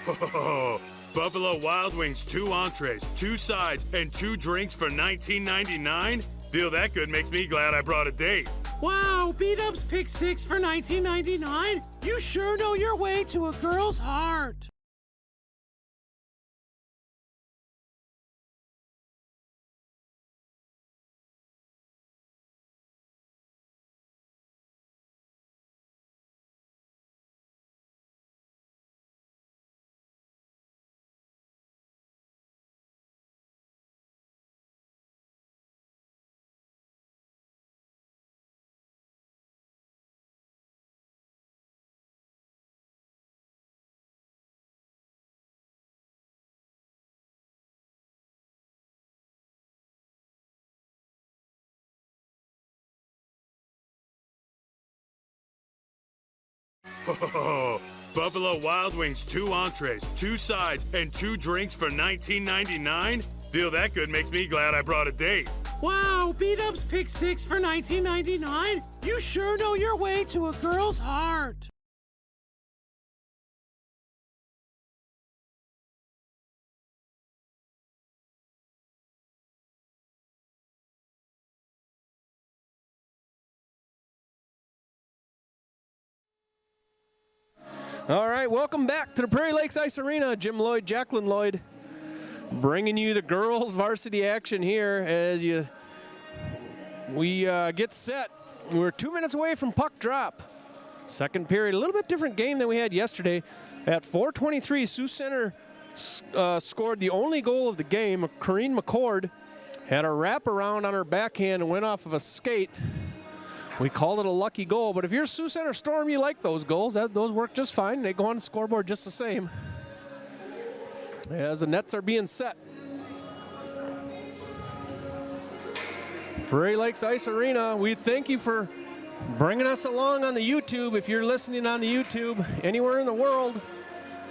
Oh, Buffalo Wild Wings, 2 entrees, 2 sides, and 2 drinks for $19.99? Deal that good makes me glad I brought a date. Wow, B-Dubs pick 6 for $19.99? You sure know your way to a girl's heart. Oh, Buffalo Wild Wings, 2 entrees, 2 sides, and 2 drinks for $19.99? Deal that good makes me glad I brought a date. Wow, B-Dubs pick 6 for $19.99? You sure know your way to a girl's heart. All right, welcome back to the Prairie Lakes Ice Arena. Jim Lloyd, Jacqueline Lloyd, bringing you the girls varsity action here as we get set. We're 2 minutes away from puck drop. Second period, a little bit different game than we had yesterday. At 4:23, Sioux Center scored the only goal of the game. Corrine McCord had a wraparound on her backhand and went off of a skate. We called it a lucky goal, but if you're Sioux Center Storm, you like those goals. Those work just fine. They go on the scoreboard just the same. As the nets are being set. Prairie Lakes Ice Arena, we thank you for bringing us along on the YouTube. If you're listening on the YouTube anywhere in the world,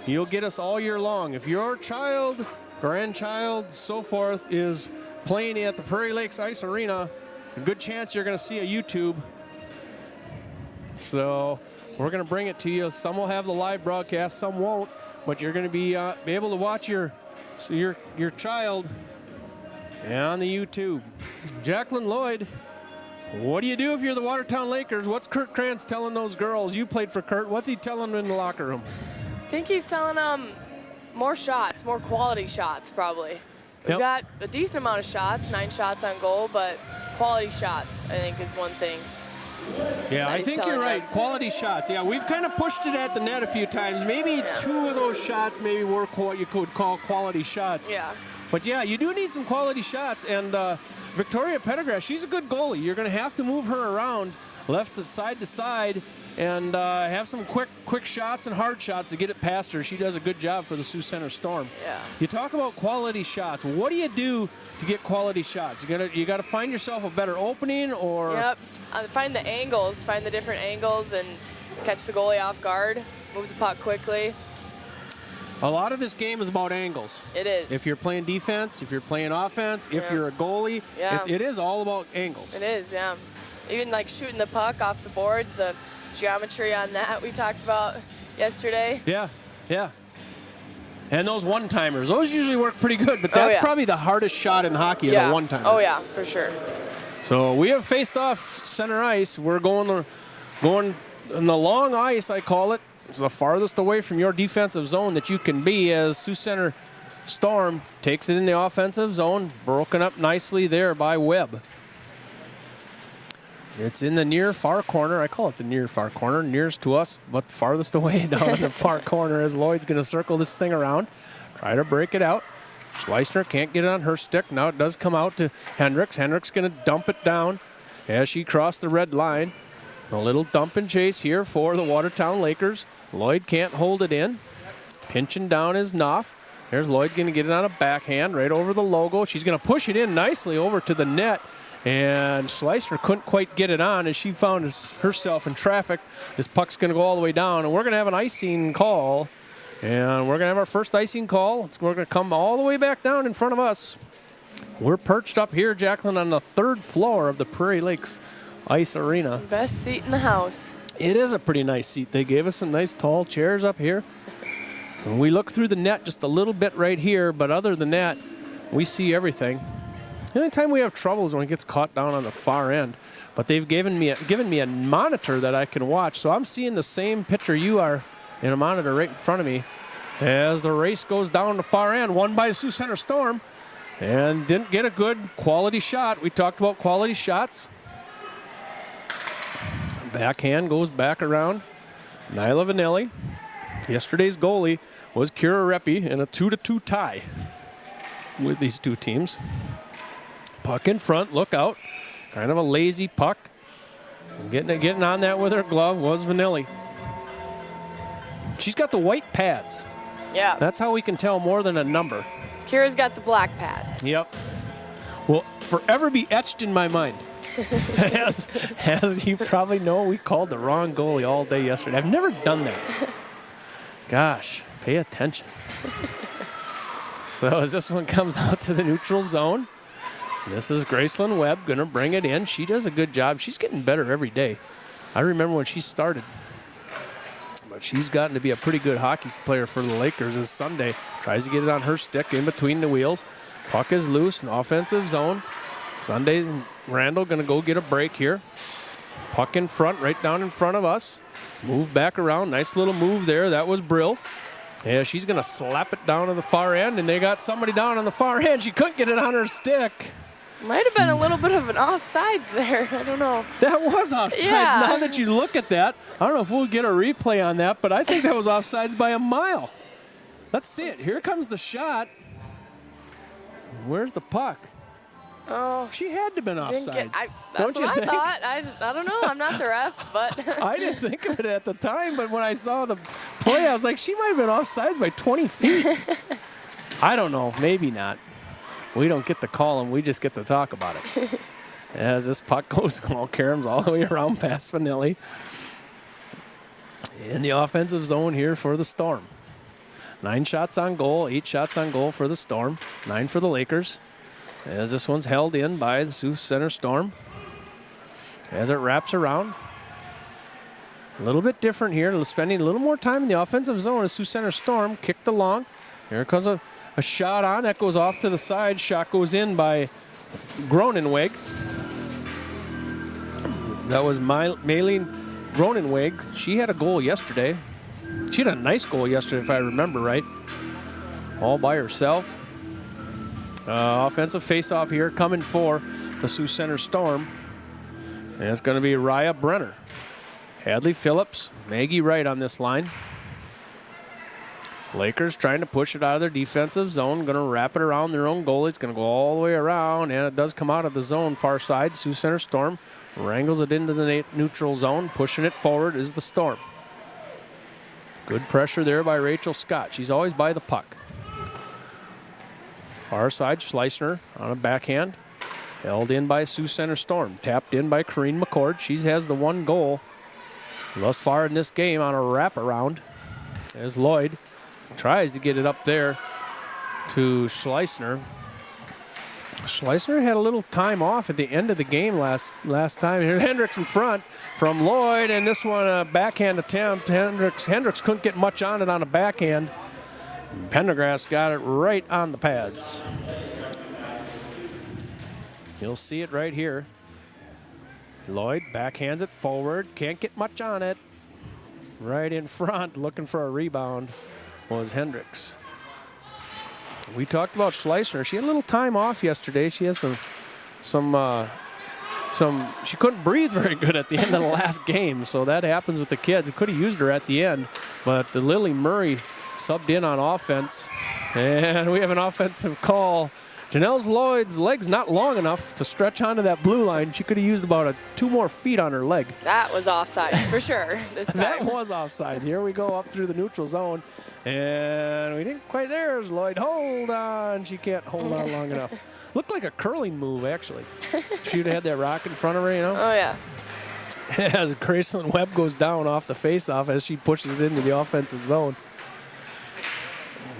you'll get us all year long. If your child, grandchild, so forth is playing at the Prairie Lakes Ice Arena, a good chance you're going to see a YouTube. So we're going to bring it to you. Some will have the live broadcast, some won't, but you're going to be able to watch your child on the YouTube. Jacqueline Lloyd, what do you do if you're the Watertown Lakers? What's Kurt Krantz telling those girls? You played for Kurt. What's he telling them in the locker room? I think he's telling them more shots, more quality shots probably. We've got a decent amount of shots, 9 shots on goal, but quality shots, I think, is one thing. Yeah, I think you're right. Them. Quality shots. Yeah, we've kind of pushed it at the net a few times. Maybe 2 of those shots maybe were what you could call quality shots. Yeah. But yeah, you do need some quality shots. And Victoria Pettigrew, she's a good goalie. You're going to have to move her around left to side and have some quick shots and hard shots to get it past her. She does a good job for the Sioux Center Storm. Yeah. You talk about quality shots. What do you do to get quality shots? You got to find yourself a better opening, or Yep. Find the angles, find the different angles, and catch the goalie off guard. Move the puck quickly. a lot of this game is about angles. It is. If you're playing defense, if you're playing offense, if you're a goalie, it is all about angles. It is, yeah. Even like shooting the puck off the boards, the geometry on that we talked about yesterday. Yeah, yeah. And those one-timers, those usually work pretty good, but that's probably the hardest shot in hockey is a one-timer. Oh, yeah, for sure. So we have faced off center ice. We're going in the long ice, I call it. It's the farthest away from your defensive zone that you can be, as Sioux Center Storm takes it in the offensive zone, broken up nicely there by Webb. It's in the near far corner. I call it the near far corner. Nearest to us, but farthest away down in the far corner, as Lloyd's going to circle this thing around, try to break it out. Schleisner can't get it on her stick. Now it does come out to Hendricks. Hendricks going to dump it down as she crossed the red line. A little dump and chase here for the Watertown Lakers. Lloyd can't hold it in. Pinching down is Knopf. There's Lloyd going to get it on a backhand right over the logo. She's going to push it in nicely over to the net. And Schleisner couldn't quite get it on as she found herself in traffic. This puck's going to go all the way down, and we're going to have an icing call. And we're going to have our first icing call. We're going to come all the way back down in front of us. We're perched up here, Jacqueline, on the 3rd floor of the Prairie Lakes Ice Arena. Best seat in the house. It is a pretty nice seat. They gave us some nice tall chairs up here. And we look through the net just a little bit right here, but other than that, we see everything. Anytime we have trouble is when it gets caught down on the far end. But they've given me a monitor that I can watch, so I'm seeing the same picture you are in a monitor right in front of me as the race goes down the far end, won by the Sioux Center Storm, and didn't get a good quality shot. We talked about quality shots. Backhand goes back around. Nyla Vanelli. Yesterday's goalie was Kira Reppy in a 2-2 tie with these two teams. Puck in front, look out. Kind of a lazy puck. Getting on that with her glove was Vanelli. She's got the white pads. Yeah. That's how we can tell more than a number. Kira's got the black pads. Yep. Will forever be etched in my mind. As you probably know, we called the wrong goalie all day yesterday. I've never done that. Gosh, pay attention. So as this one comes out to the neutral zone, this is Gracelyn Webb going to bring it in. She does a good job. She's getting better every day. I remember when she started. But she's gotten to be a pretty good hockey player for the Lakers this Sunday. Tries to get it on her stick in between the wheels. Puck is loose in offensive zone. Sunday, Randall going to go get a break here. Puck in front, right down in front of us. Move back around. Nice little move there. That was Brill. Yeah, she's going to slap it down to the far end, and they got somebody down on the far end. She couldn't get it on her stick. Might have been a little bit of an offsides there. I don't know. That was offsides. Yeah. Now that you look at that, I don't know if we'll get a replay on that, but I think that was offsides by a mile. Let's see it. Here comes the shot. Where's the puck? Oh. She had to have been offsides. That's what I thought. I don't know. I'm not the ref, but. I didn't think of it at the time, but when I saw the play, I was like, she might have been offsides by 20 feet. I don't know. Maybe not. We don't get to call them. We just get to talk about it. As this puck goes, caroms all the way around past Vanilli. In the offensive zone here for the Storm. 9 shots on goal, 8 shots on goal for the Storm, 9 for the Lakers. As this one's held in by the Sioux Center Storm. As it wraps around. A little bit different here, spending a little more time in the offensive zone as Sioux Center Storm kicked along. Here comes a shot on, that goes off to the side. Shot goes in by Gronenweg. That was Maylene Gronenweg. She had a goal yesterday. She had a nice goal yesterday, if I remember right. All by herself. Offensive face-off here coming for the Sioux Center Storm. And it's going to be Raya Brenner. Hadley Phillips, Maggie Wright on this line. Lakers trying to push it out of their defensive zone. Going to wrap it around their own goalie. It's going to go all the way around, and it does come out of the zone far side. Sioux Center Storm wrangles it into the neutral zone. Pushing it forward is the Storm. Good pressure there by Rachel Scott. She's always by the puck. Far side, Schleissner on a backhand. Held in by Sioux Center Storm. Tapped in by Corrine McCord. She has the 1 goal thus far in this game on a wraparound. As Lloyd tries to get it up there to Schleissner. Schleissner had a little time off at the end of the game last time. Here Hendricks in front from Lloyd, and this one a backhand attempt. Hendricks couldn't get much on it on a backhand. Pendergrass got it right on the pads. You'll see it right here. Lloyd backhands it forward, can't get much on it. Right in front, looking for a rebound, was Hendricks. We talked about Schleissner. She had a little time off yesterday. She has she couldn't breathe very good at the end of the last game, so that happens with the kids. We could have used her at the end, but the Lily Murray subbed in on offense, and we have an offensive call. Janelle Lloyd's leg's not long enough to stretch onto that blue line. She could have used about 2 more feet on her leg. That was offside for sure this time. That was offside. Here we go up through the neutral zone, and we didn't quite there. Lloyd, hold on. She can't hold on long enough. Looked like a curling move, actually. She'd have had that rock in front of her, you know? Oh, yeah. As Graceland Webb goes down off the faceoff as she pushes it into the offensive zone.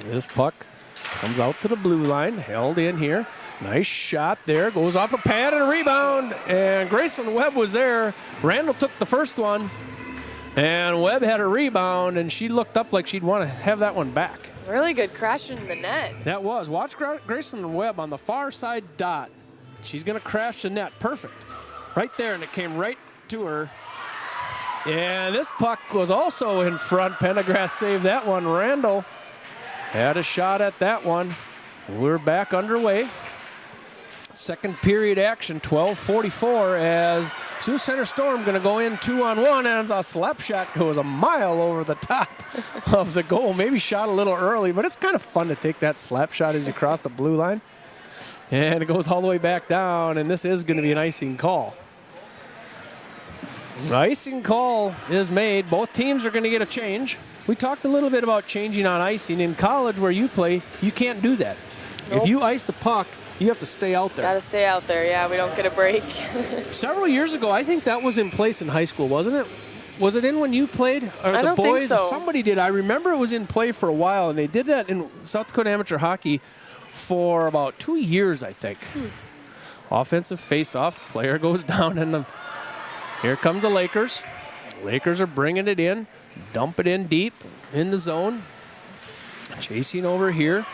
This puck comes out to the blue line, held in here. Nice shot there, goes off a pad and a rebound, and Graceland Webb was there. Randall took the first one, and Webb had a rebound, and she looked up like she'd want to have that one back. Really good crash in the net. That was. Watch Graceland Webb on the far side dot. She's going to crash the net. Perfect. Right there, and it came right to her. And this puck was also in front. Pendergrass saved that one. Randall had a shot at that one. We're back underway. Second period action, 12:44, as Sioux Center Storm going to go in 2-on-1, and a slap shot goes a mile over the top of the goal. Maybe shot a little early, but it's kind of fun to take that slap shot as you cross the blue line. And it goes all the way back down, and this is going to be an icing call. The icing call is made. Both teams are going to get a change. We talked a little bit about changing on icing. In college where you play, you can't do that. Nope. If you ice the puck, you have to stay out there. Got to stay out there, yeah. We don't get a break. Several years ago, I think that was in place in high school, wasn't it? Was it in when you played? Or I the don't boys? think so. Somebody did. I remember it was in play for a while, and they did that in South Dakota Amateur Hockey for about 2 years, I think. Offensive face-off. Player goes down, and here comes the Lakers. Lakers are bringing it in. Dump it in deep in the zone. Chasing over here.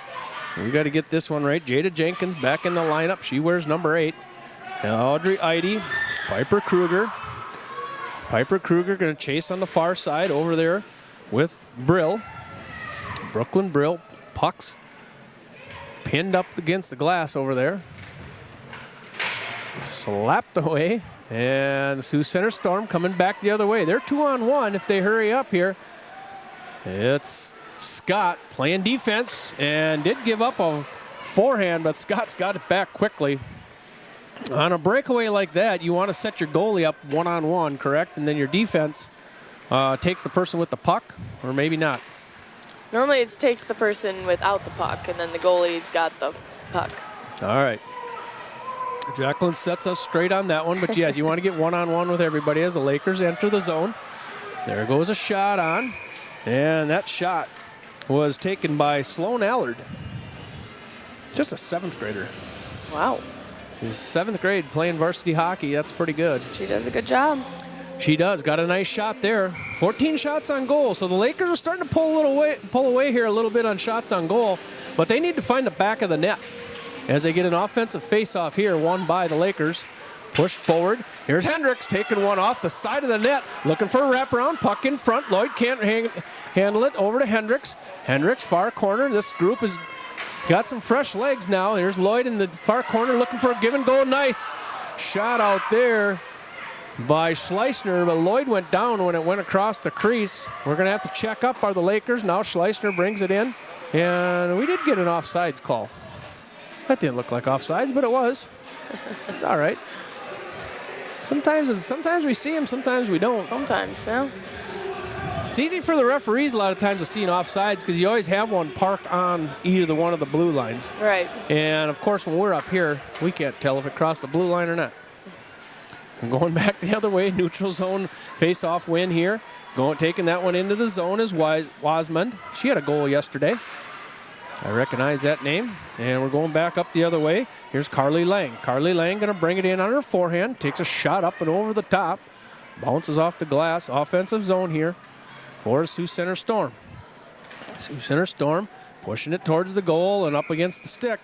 We got to get this one right. Jada Jenkins back in the lineup. She wears number 8. And Audrey Eide, Piper Kruger, Piper Kruger going to chase on the far side over there with Brill. Brooklyn Brill. Pucks pinned up against the glass over there. Slapped away. And the Sioux Center Storm coming back the other way. They're 2-on-1 if they hurry up here. It's Scott playing defense and did give up a forehand, but Scott's got it back quickly. On a breakaway like that, you want to set your goalie up 1-on-1, correct? And then your defense takes the person with the puck, or maybe not. Normally it takes the person without the puck, and then the goalie's got the puck. All right. Jacqueline sets us straight on that one, but yes, you want to get 1-on-1 with everybody as the Lakers enter the zone. There goes a shot on, and that shot was taken by Sloan Allard. Just a 7th grader. Wow. She's 7th grade playing varsity hockey. That's pretty good. She does a good job. She does. Got a nice shot there. 14 shots on goal. So the Lakers are starting to pull away here a little bit on shots on goal, but they need to find the back of the net as they get an offensive face-off here, won by the Lakers. Pushed forward. Here's Hendricks taking one off the side of the net, looking for a wraparound. Puck in front. Lloyd can't handle it. Over to Hendricks. Hendricks, far corner. This group has got some fresh legs now. Here's Lloyd in the far corner looking for a give and go. Nice shot out there by Schleissner, but Lloyd went down when it went across the crease. We're going to have to check up. Are the Lakers? Now Schleissner brings it in, and we did get an offsides call. That didn't look like offsides, but it was. It's all right. Sometimes we see them, sometimes we don't. Sometimes, yeah. It's easy for the referees a lot of times to see an offsides because you always have one parked on either one of the blue lines. Right. And, of course, when we're up here, we can't tell if it crossed the blue line or not. And going back the other way, neutral zone face-off win here. Taking that one into the zone is Wasmond. She had a goal yesterday. I recognize that name. And we're going back up the other way. Here's Carly Lang. Carly Lang going to bring it in on her forehand. Takes a shot up and over the top. Bounces off the glass. Offensive zone here for Sioux Center Storm. Sioux Center Storm pushing it towards the goal and up against the stick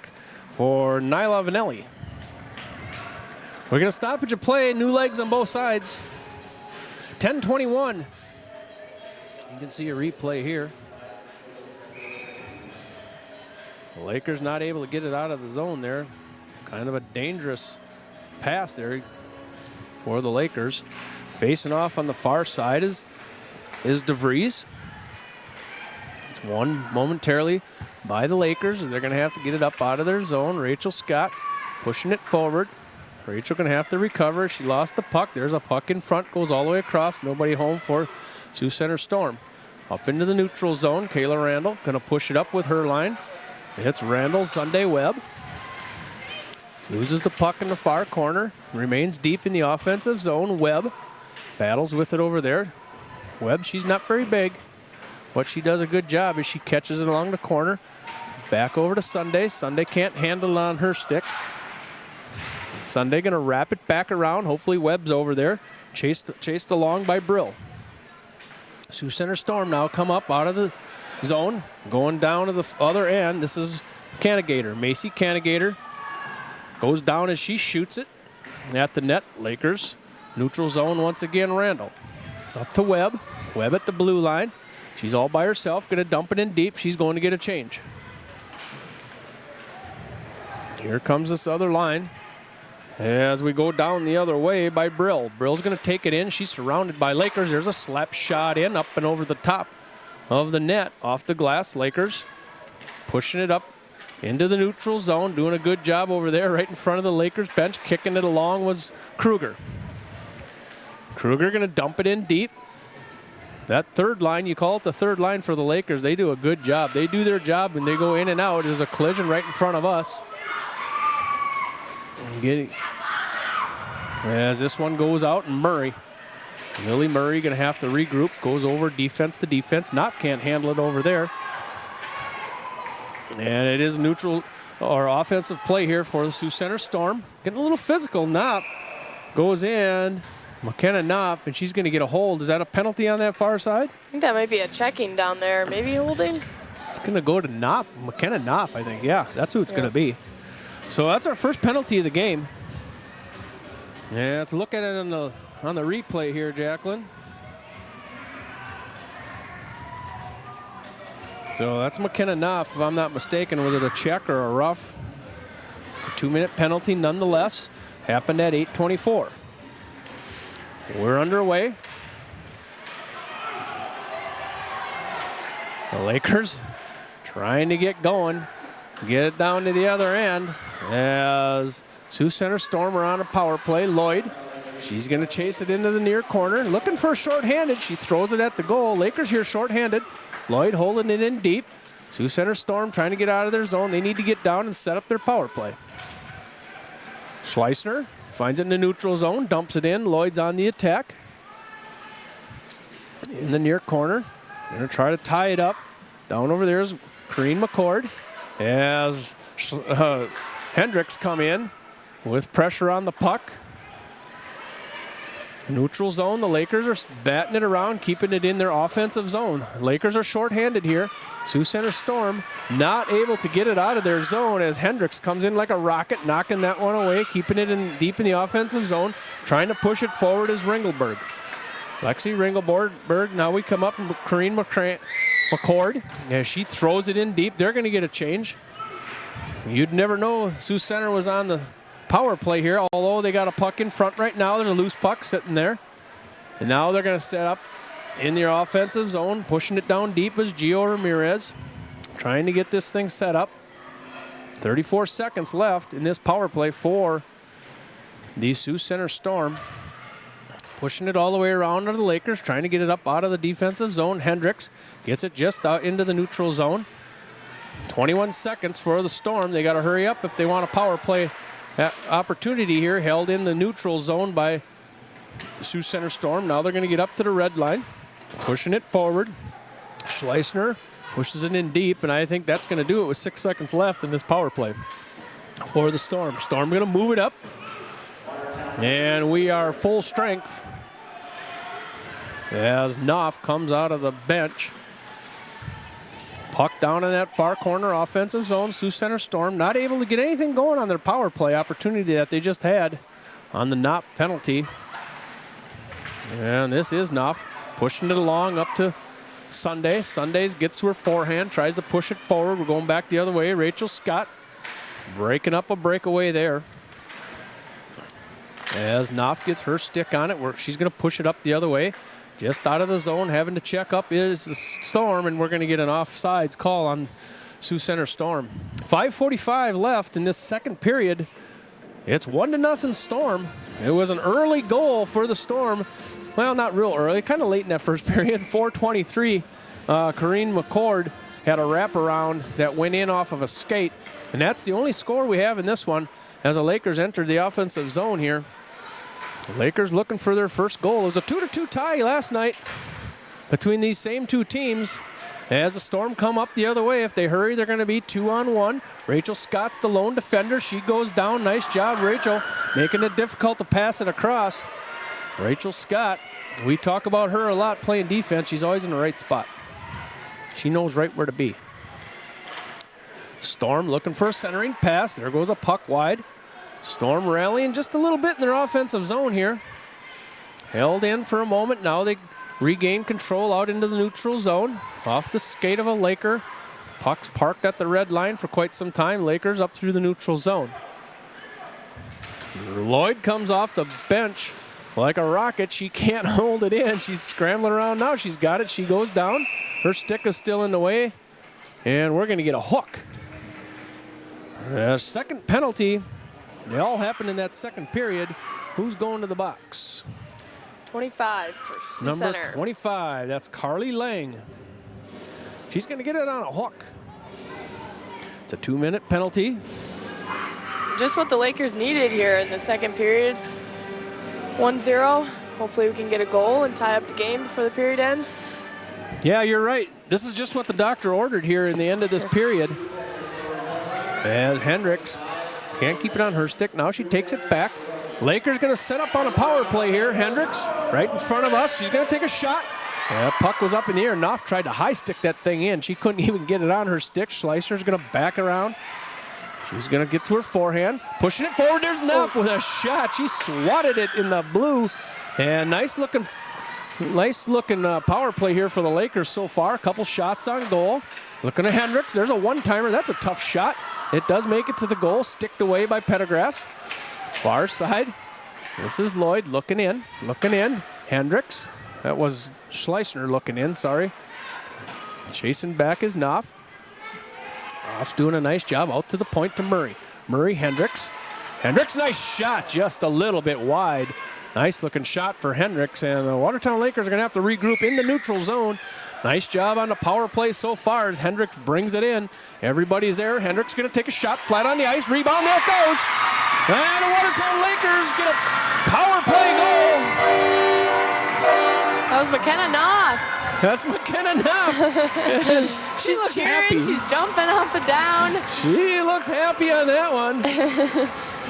for Nyla Vanelli. We're going to stop at your play. New legs on both sides. 10:21. You can see a replay here. The Lakers not able to get it out of the zone there. Kind of a dangerous pass there for the Lakers. Facing off on the far side is DeVries. It's won momentarily by the Lakers. They're going to have to get it up out of their zone. Rachel Scott pushing it forward. Rachel going to have to recover. She lost the puck. There's a puck in front. Goes all the way across. Nobody home for Sioux Center Storm. Up into the neutral zone. Kayla Randall going to push it up with her line. It's Randall, Sunday Webb. Loses the puck in the far corner. Remains deep in the offensive zone. Webb battles with it over there. Webb, she's not very big. What she does a good job is she catches it along the corner. Back over to Sunday. Sunday can't handle it on her stick. Sunday going to wrap it back around. Hopefully Webb's over there. Chased along by Brill. Sioux Center Storm now come up out of the zone. Going down to the other end. This is Canagator. Macy Canagator goes down as she shoots it at the net. Lakers. Neutral zone once again. Randall. Up to Webb. Webb at the blue line. She's all by herself. Going to dump it in deep. She's going to get a change. Here comes this other line. As we go down the other way by Brill. Brill's going to take it in. She's surrounded by Lakers. There's a slap shot in, up and over the top of the net. Off the glass, Lakers pushing it up into the neutral zone. Doing a good job over there right in front of the Lakers bench. Kicking it along was Kruger. Kruger going to dump it in deep. That third line, you call it the third line for the Lakers. They do a good job. They do their job when they go in and out. There's a collision right in front of us. As this one goes out, and Murray. Lily Murray going to have to regroup. Goes over defense to defense. Knopf can't handle it over there. And it is neutral or offensive play here for the Sioux Center Storm. Getting a little physical. Knopf goes in. McKenna Knopf, and she's going to get a hold. Is that a penalty on that far side? I think that might be a checking down there. Maybe holding? It's going to go to Knopf. McKenna Knopf, I think. Yeah, that's who it's going to be. So that's our first penalty of the game. Yeah, let's look at it on the on the replay here, Jacqueline. So that's McKenna Knopf, if I'm not mistaken. Was it a check or a rough? It's a 2-minute penalty nonetheless. Happened at 8:24. We're underway. The Lakers trying to get going, get it down to the other end as Sioux Center Storm are on a power play. Lloyd, she's going to chase it into the near corner, looking for a shorthanded. She throws it at the goal. Lakers here shorthanded. Lloyd holding it in deep. Sioux Center Storm trying to get out of their zone. They need to get down and set up their power play. Schleissner finds it in the neutral zone, dumps it in. Lloyd's on the attack. In the near corner. Going to try to tie it up. Down over there is Corrine McCord as Hendricks come in with pressure on the puck. Neutral zone, the Lakers are batting it around, keeping it in their offensive zone. Lakers are shorthanded here. Sioux Center Storm not able to get it out of their zone as Hendricks comes in like a rocket, knocking that one away, keeping it in deep in the offensive zone. Trying to push it forward is Ringelberg. Lexi Ringelberg, now we come up and Corrine McCord, as she throws it in deep. They're going to get a change. You'd never know Sioux Center was on the power play here, although they got a puck in front right now. There's a loose puck sitting there. And now they're going to set up in their offensive zone. Pushing it down deep is Gio Ramirez. Trying to get this thing set up. 34 seconds left in this power play for the Sioux Center Storm. Pushing it all the way around to the Lakers, trying to get it up out of the defensive zone. Hendricks gets it just out into the neutral zone. 21 seconds for the Storm. They got to hurry up if they want a power play opportunity here. Held in the neutral zone by the Sioux Center Storm. Now they're going to get up to the red line. Pushing it forward. Schleissner pushes it in deep, and I think that's going to do it with 6 seconds left in this power play for the Storm. Storm going to move it up. And we are full strength as Knopf comes out of the bench. Puck down in that far corner offensive zone. Sioux Center Storm not able to get anything going on their power play opportunity that they just had on the Knopf penalty. And this is Knopf pushing it along up to Sunday. Sundays gets to her forehand, tries to push it forward. We're going back the other way. Rachel Scott breaking up a breakaway there. As Knopf gets her stick on it, she's going to push it up the other way. Just out of the zone, having to check up is the Storm, and we're going to get an offsides call on Sioux Center Storm. 5:45 left in this second period. It's 1-0 Storm. It was an early goal for the Storm. Well, not real early, kind of late in that first period. 4:23. Corrine McCord had a wraparound that went in off of a skate, and that's the only score we have in this one as the Lakers entered the offensive zone here. The Lakers looking for their first goal. It was a 2-2 tie last night between these same two teams. As the Storm come up the other way, if they hurry, they're going to be 2-on-1. Rachel Scott's the lone defender. She goes down. Nice job, Rachel, making it difficult to pass it across. Rachel Scott, we talk about her a lot playing defense. She's always in the right spot. She knows right where to be. Storm looking for a centering pass. There goes a puck wide. Storm rallying just a little bit in their offensive zone here. Held in for a moment. Now they regain control out into the neutral zone. Off the skate of a Laker. Puck's parked at the red line for quite some time. Lakers up through the neutral zone. Lloyd comes off the bench like a rocket. She can't hold it in. She's scrambling around now. She's got it. She goes down. Her stick is still in the way. And we're going to get a hook. Second penalty. They all happened in that second period. Who's going to the box? 25 for Sioux Number Center. 25, that's Carly Lang. She's going to get it on a hook. It's a 2-minute penalty. Just what the Lakers needed here in the second period. 1-0. Hopefully we can get a goal and tie up the game before the period ends. Yeah, you're right. This is just what the doctor ordered here in the end of this period. And Hendricks can't keep it on her stick. Now she takes it back. Lakers going to set up on a power play here. Hendricks right in front of us. She's going to take a shot. That puck was up in the air. Knopf tried to high stick that thing in. She couldn't even get it on her stick. Schleissner's going to back around. She's going to get to her forehand. Pushing it forward. There's Knopf with a shot. She swatted it in the blue And nice looking power play here for the Lakers so far. A couple shots on goal. Looking at Hendricks. There's a one-timer. That's a tough shot. It does make it to the goal. Sticked away by Pendergrass. Far side. This is Lloyd looking in. Hendricks. That was Schleissner looking in, sorry. Chasing back is Knopf. Knopf's doing a nice job out to the point to Murray. Murray, Hendricks. Hendricks, nice shot, just a little bit wide. Nice looking shot for Hendricks, and the Watertown Lakers are going to have to regroup in the neutral zone. Nice job on the power play so far as Hendricks brings it in. Everybody's there. Hendricks going to take a shot flat on the ice. Rebound, there it goes. And the Watertown Lakers get a power play goal. That was McKenna Knopf. That's McKenna Knopf. She's looks cheering, happy. she's jumping up and down. She looks happy on that one.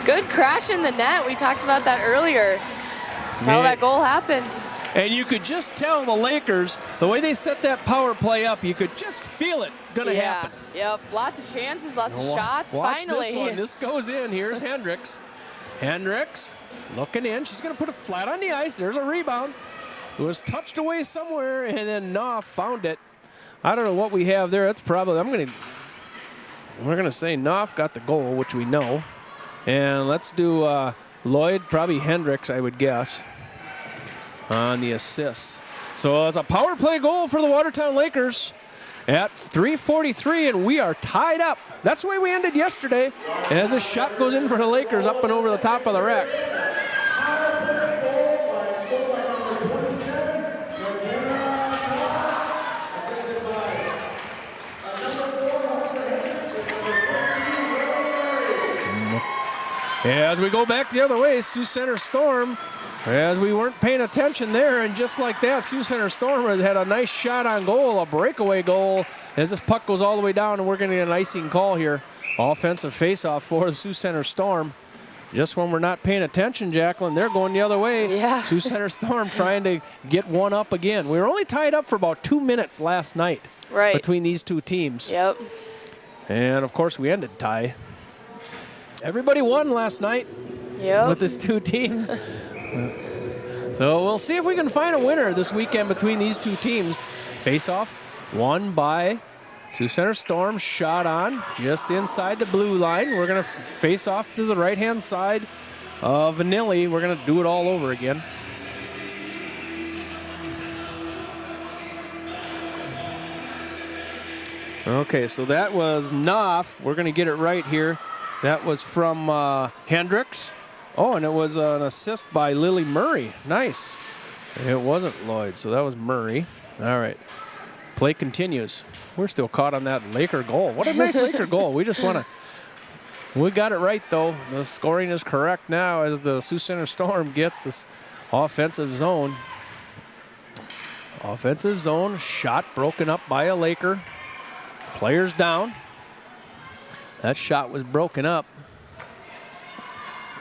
Good crash in the net. We talked about that earlier. That's how that goal happened. And you could just tell the Lakers, the way they set that power play up, you could just feel it going to happen. Yep, lots of chances, lots of shots. Watch Finally. this one. This goes in. Here's Hendricks. Hendricks looking in. She's going to put it flat on the ice. There's a rebound. It was touched away somewhere, and then Knopf found it. I don't know what we have there. That's probably, we're going to say Knopf got the goal, which we know. And let's do Lloyd, probably Hendricks, I would guess, on the assists. So it's a power play goal for the Watertown Lakers at 3:43, and we are tied up. That's the way we ended yesterday, as a shot goes in for the Lakers up and over the top of the rack. As we go back the other way, Sioux Center Storm, as we weren't paying attention there, and just like that, Sioux Center Storm has had a nice shot on goal, a breakaway goal, as this puck goes all the way down, and we're going to get an icing call here. Offensive faceoff for the Sioux Center Storm. Just when we're not paying attention, Jacqueline, they're going the other way. Yeah. Sioux Center Storm trying to get one up again. We were only tied up for about 2 minutes last night between these two teams. Yep. And, of course, we ended tie. Everybody won last night with this two team. So we'll see if we can find a winner this weekend between these two teams. Face-off won by Sioux Center Storm, shot on just inside the blue line. We're going to face off to the right-hand side of Vanilli. We're going to do it all over again. Okay, so that was Knopf. We're going to get it right here. That was from Hendricks. Oh, and it was an assist by Lily Murray. Nice. It wasn't Lloyd, so that was Murray. All right. Play continues. We're still caught on that Laker goal. What a nice Laker goal. We just want to... We got it right, though. The scoring is correct now as the Sioux Center Storm gets this offensive zone. Offensive zone. Shot broken up by a Laker. Players down. That shot was broken up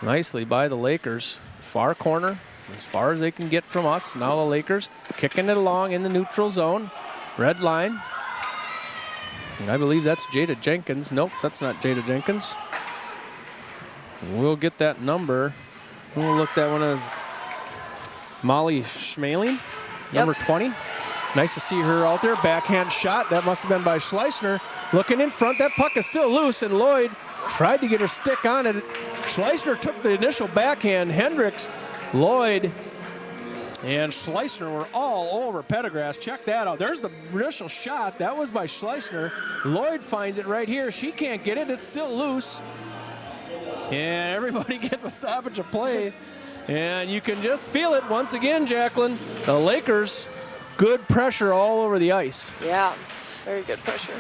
nicely by the Lakers. Far corner, as far as they can get from us. Now the Lakers kicking it along in the neutral zone. Red line. I believe that's Jada Jenkins. Nope, that's not Jada Jenkins. We'll get that number. We'll look that one up. Molly Schmaling, number 20. Nice to see her out there. Backhand shot. That must have been by Schleissner. Looking in front. That puck is still loose, and Lloyd tried to get her stick on it. Schleissner took the initial backhand. Hendricks, Lloyd, and Schleissner were all over Pendergrass. Check that out. There's the initial shot. That was by Schleissner. Lloyd finds it right here. She can't get it. It's still loose. And everybody gets a stoppage of play. And you can just feel it once again, Jacqueline. The Lakers, good pressure all over the ice. Yeah, very good pressure.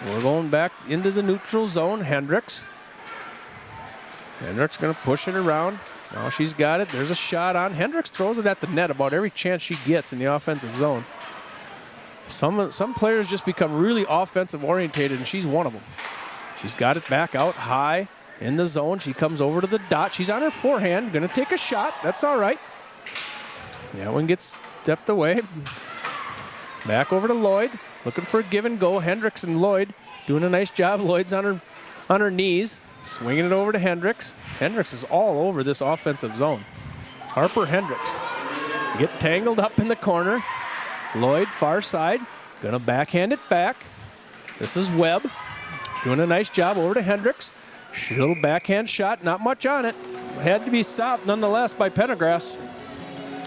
We're going back into the neutral zone. Hendricks. Hendricks going to push it around. Now she's got it. There's a shot on. Hendricks throws it at the net about every chance she gets in the offensive zone. Some players just become really offensive orientated, and she's one of them. She's got it back out high in the zone. She comes over to the dot. She's on her forehand. Going to take a shot. That's all right. That one gets stepped away. Back over to Lloyd. Looking for a give and go. Hendricks and Lloyd doing a nice job. Lloyd's on her knees. Swinging it over to Hendricks. Hendricks is all over this offensive zone. Harper Hendricks. Get tangled up in the corner. Lloyd, far side, gonna backhand it back. This is Webb, doing a nice job over to Hendricks. Little backhand shot, not much on it. Had to be stopped nonetheless by Pendergrass.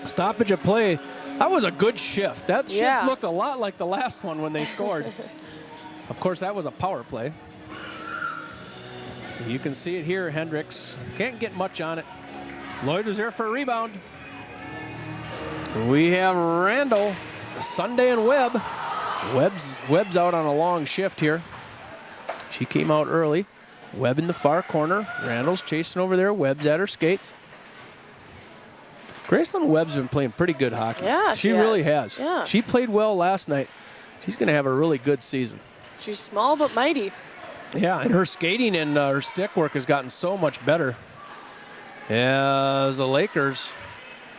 Stoppage of play. That was a good shift. That shift looked a lot like the last one when they scored. Of course, that was a power play. You can see it here, Hendricks. Can't get much on it. Lloyd was there for a rebound. We have Randall, Sunday, and Webb. Webb's out on a long shift here. She came out early. Webb in the far corner. Randall's chasing over there. Webb's at her skates. Graceland Webb's been playing pretty good hockey. Yeah, she really has. Yeah. She played well last night. She's going to have a really good season. She's small but mighty. Yeah, and her skating and her stick work has gotten so much better. As the Lakers,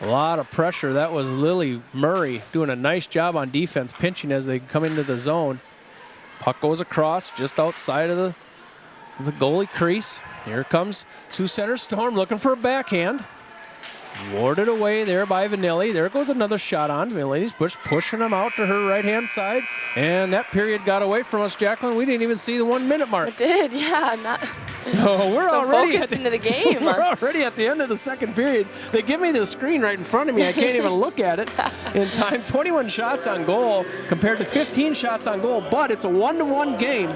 a lot of pressure. That was Lily Murray doing a nice job on defense, pinching as they come into the zone. Puck goes across just outside of the goalie crease. Here comes Sioux Center Storm looking for a backhand. Warded away there by Vanilli. There goes another shot on. Vanilli's pushing him out to her right-hand side. And that period got away from us, Jacqueline. We didn't even see the 1 minute mark. It did, yeah. Not so we're so already focused into the game. We're already at the end of the second period. They give me the screen right in front of me. I can't even look at it in time. 21 shots on goal compared to 15 shots on goal, but it's a 1-1 game.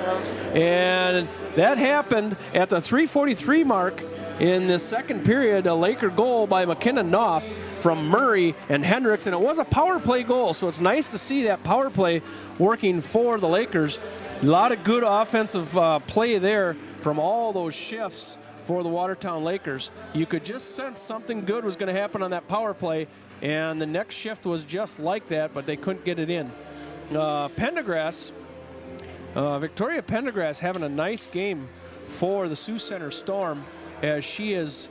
And that happened at the 3:43 mark. In the second period, a Laker goal by McKenna Knopf from Murray and Hendricks, and it was a power play goal, so it's nice to see that power play working for the Lakers. A lot of good offensive play there from all those shifts for the Watertown Lakers. You could just sense something good was going to happen on that power play, and the next shift was just like that, but they couldn't get it in. Pendergrass, Victoria Pendergrass having a nice game for the Sioux Center Storm, as she has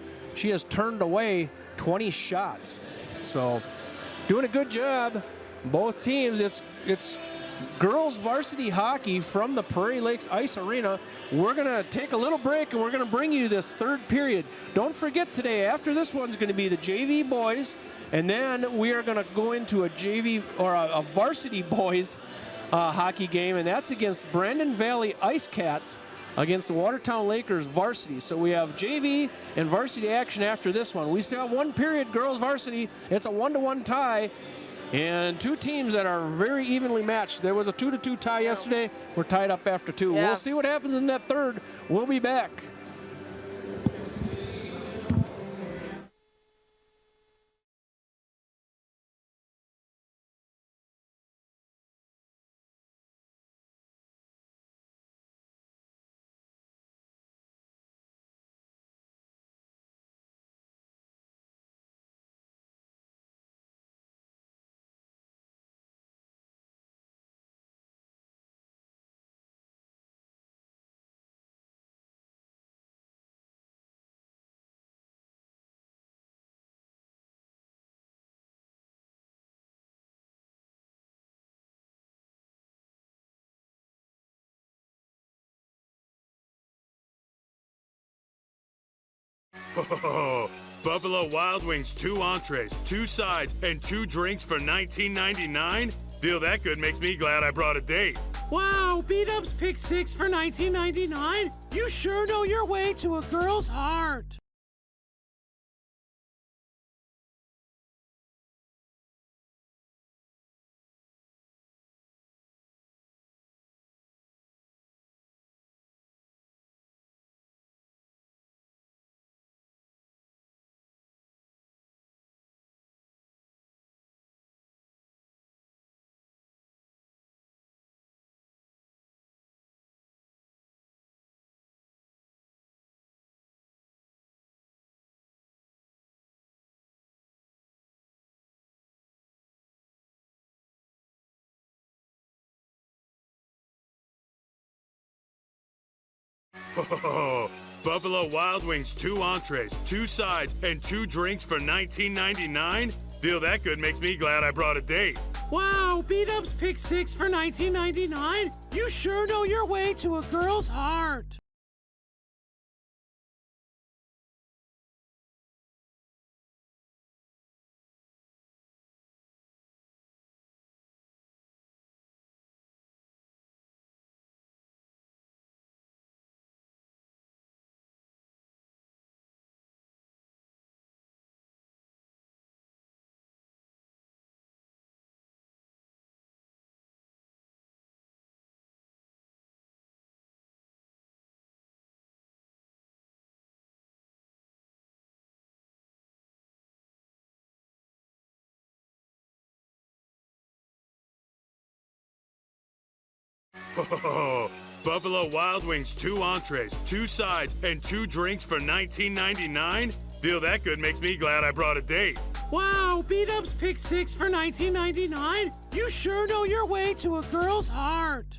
turned away 20 shots. So doing a good job. Both teams. It's girls varsity hockey from the Prairie Lakes Ice Arena. We're going to take a little break and we're going to bring you this third period. Don't forget today, after this one's going to be the JV boys, and then we are going to go into a JV or a varsity boys hockey game, and that's against Brandon Valley Ice Cats against the Watertown Lakers varsity. So we have JV and varsity action after this one. We still have 1 period girls varsity. It's a 1-1 tie, and 2 teams that are very evenly matched. There was a 2-2 tie yesterday. We're tied up after 2. Yeah. We'll see what happens in that third. We'll be back. Oh, Buffalo Wild Wings, 2 entrees, 2 sides, and 2 drinks for $19.99? Deal that good makes me glad I brought a date. Wow, B-Dubs pick 6 for $19.99? You sure know your way to a girl's heart. Oh, Buffalo Wild Wings, 2 entrees, 2 sides, and 2 drinks for $19.99? Deal that good makes me glad I brought a date. Wow, B-Dubs pick 6 for $19.99? You sure know your way to a girl's heart. Oh, Buffalo Wild Wings, 2 entrees, 2 sides, and 2 drinks for $19.99? Deal that good makes me glad I brought a date. Wow, B-Dubs Pick 6 for $19.99? You sure know your way to a girl's heart.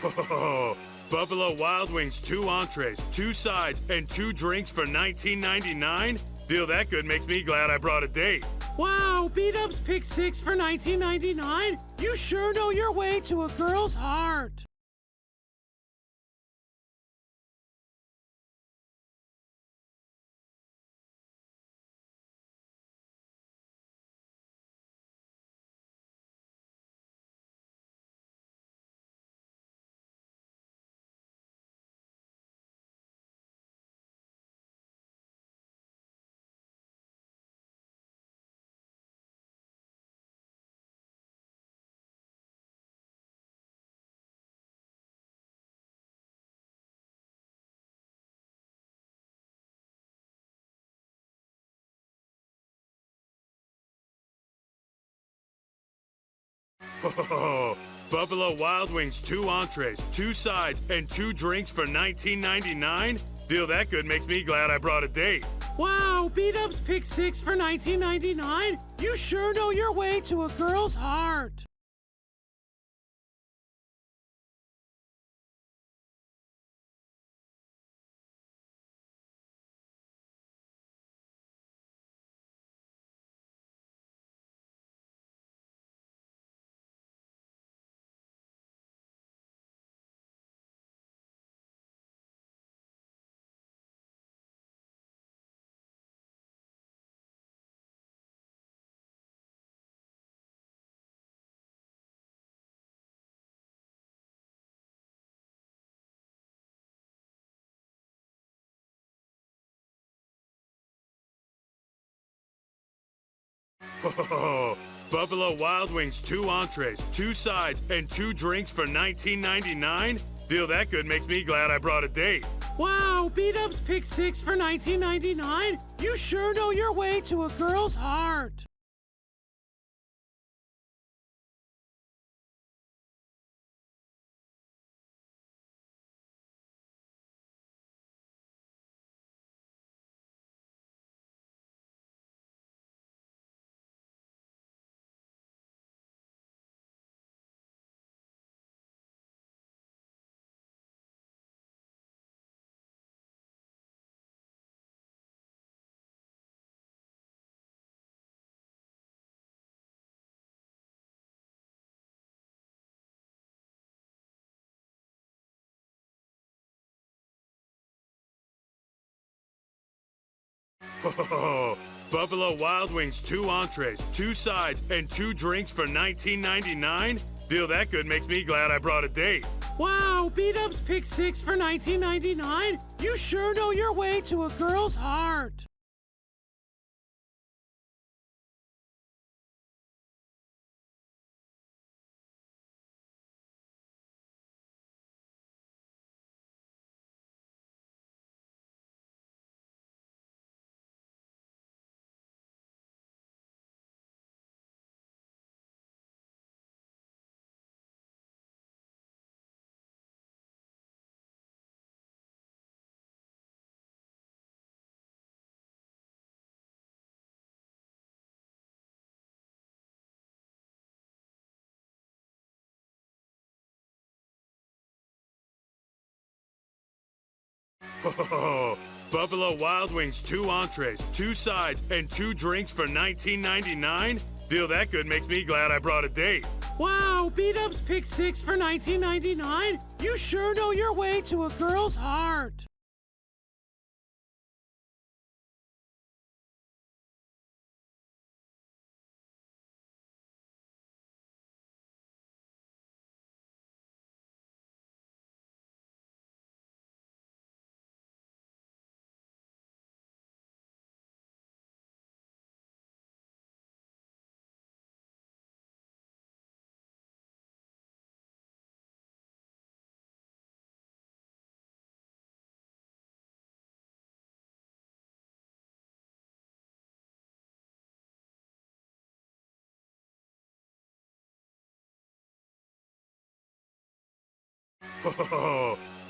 Oh, Buffalo Wild Wings, 2 entrees, 2 sides, and 2 drinks for $19.99? Deal that good makes me glad I brought a date. Wow, B-Dubs Pick 6 for $19.99? You sure know your way to a girl's heart. Oh, Buffalo Wild Wings, 2 entrees, 2 sides, and 2 drinks for $19.99? Deal that good makes me glad I brought a date. Wow, B-Dubs Pick 6 for $19.99? You sure know your way to a girl's heart. Oh, Buffalo Wild Wings, 2 entrees, 2 sides, and 2 drinks for $19.99? Deal that good makes me glad I brought a date. Wow, B-Dubs Pick 6 for $19.99? You sure know your way to a girl's heart. Oh, Buffalo Wild Wings, 2 entrees, 2 sides, and 2 drinks for $19.99? Deal that good makes me glad I brought a date. Wow, B-Dubs Pick 6 for $19.99? You sure know your way to a girl's heart. Oh, Buffalo Wild Wings, 2 entrees, 2 sides, and 2 drinks for $19.99? Deal that good makes me glad I brought a date. Wow, B-Dubs Pick 6 for $19.99? You sure know your way to a girl's heart.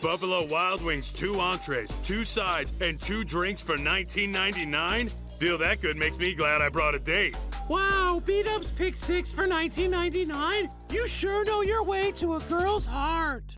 Buffalo Wild Wings, 2 entrees, 2 sides, and 2 drinks for $19.99? Deal that good makes me glad I brought a date. Wow, B-Dubs pick 6 for $19.99? You sure know your way to a girl's heart.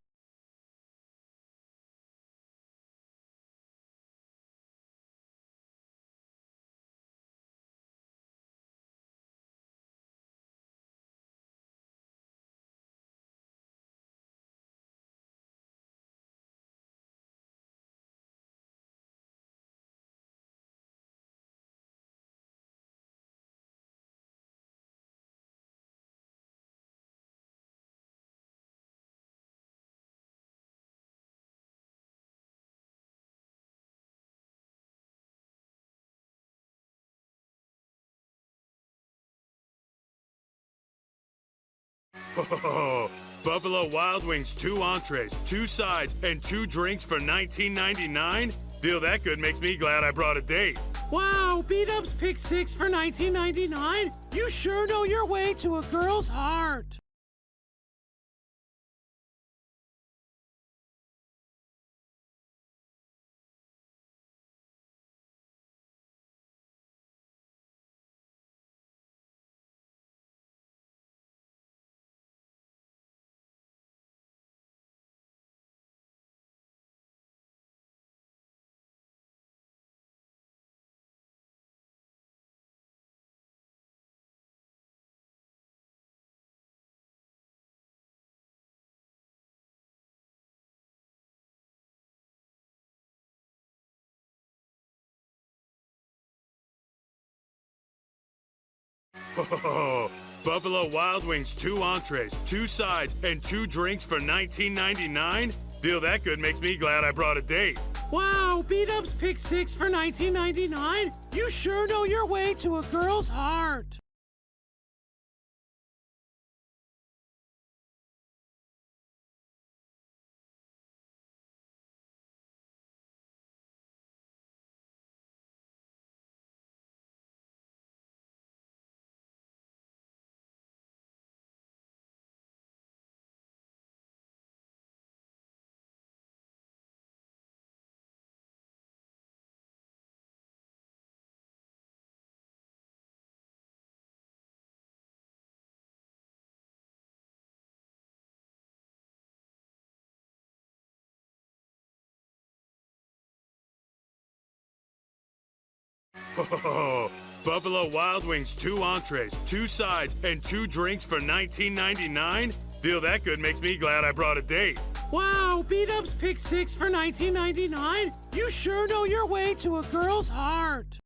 Buffalo Wild Wings, 2 entrees, 2 sides, and 2 drinks for $19.99? Deal that good makes me glad I brought a date. Wow, B-Dubs pick 6 for $19.99? You sure know your way to a girl's heart. Buffalo Wild Wings, 2 entrees, 2 sides, and 2 drinks for $19.99? Deal that good makes me glad I brought a date. Wow, B-Dubs pick 6 for $19.99? You sure know your way to a girl's heart. Buffalo Wild Wings, 2 entrees, 2 sides, and 2 drinks for $19.99? Deal that good makes me glad I brought a date. Wow, B-Dubs pick 6 for $19.99? You sure know your way to a girl's heart.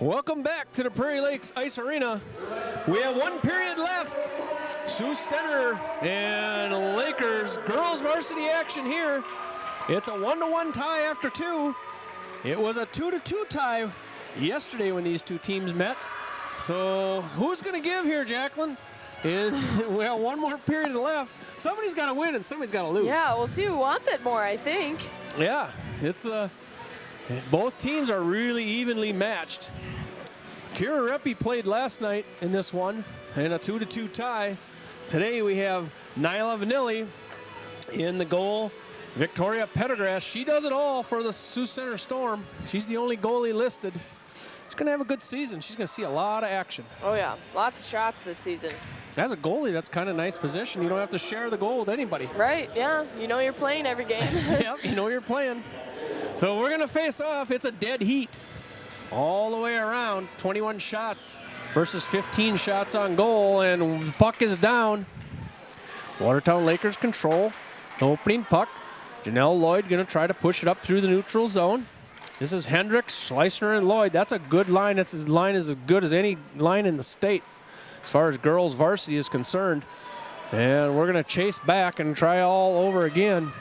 Welcome back to the Prairie Lakes Ice Arena. We have 1 period left. Sioux Center and Lakers girls varsity action here. It's a 1-1 tie after 2. It was a 2-2 tie yesterday when these 2 teams met. So who's going to give here, Jacqueline? And we have 1 more period left. Somebody's got to win and somebody's got to lose. Yeah, we'll see who wants it more, I think. Yeah, it's both teams are really evenly matched. Kira Reppy played last night in this one in a 2-2 tie. Today we have Nyla Vanilli in the goal. Victoria Pendergrass, she does it all for the Sioux Center Storm. She's the only goalie listed. She's going to have a good season. She's going to see a lot of action. Oh, yeah. Lots of shots this season. As a goalie, that's kind of a nice position. You don't have to share the goal with anybody. Right, yeah. You know you're playing every game. Yep, you know you're playing. So we're going to face off. It's a dead heat all the way around. 21 shots versus 15 shots on goal, and the puck is down. Watertown Lakers control the opening puck. Janelle Lloyd going to try to push it up through the neutral zone. This is Hendricks, Schleissner, and Lloyd. That's a good line. That's as line is as good as any line in the state as far as girls varsity is concerned. And we're going to chase back and try all over again.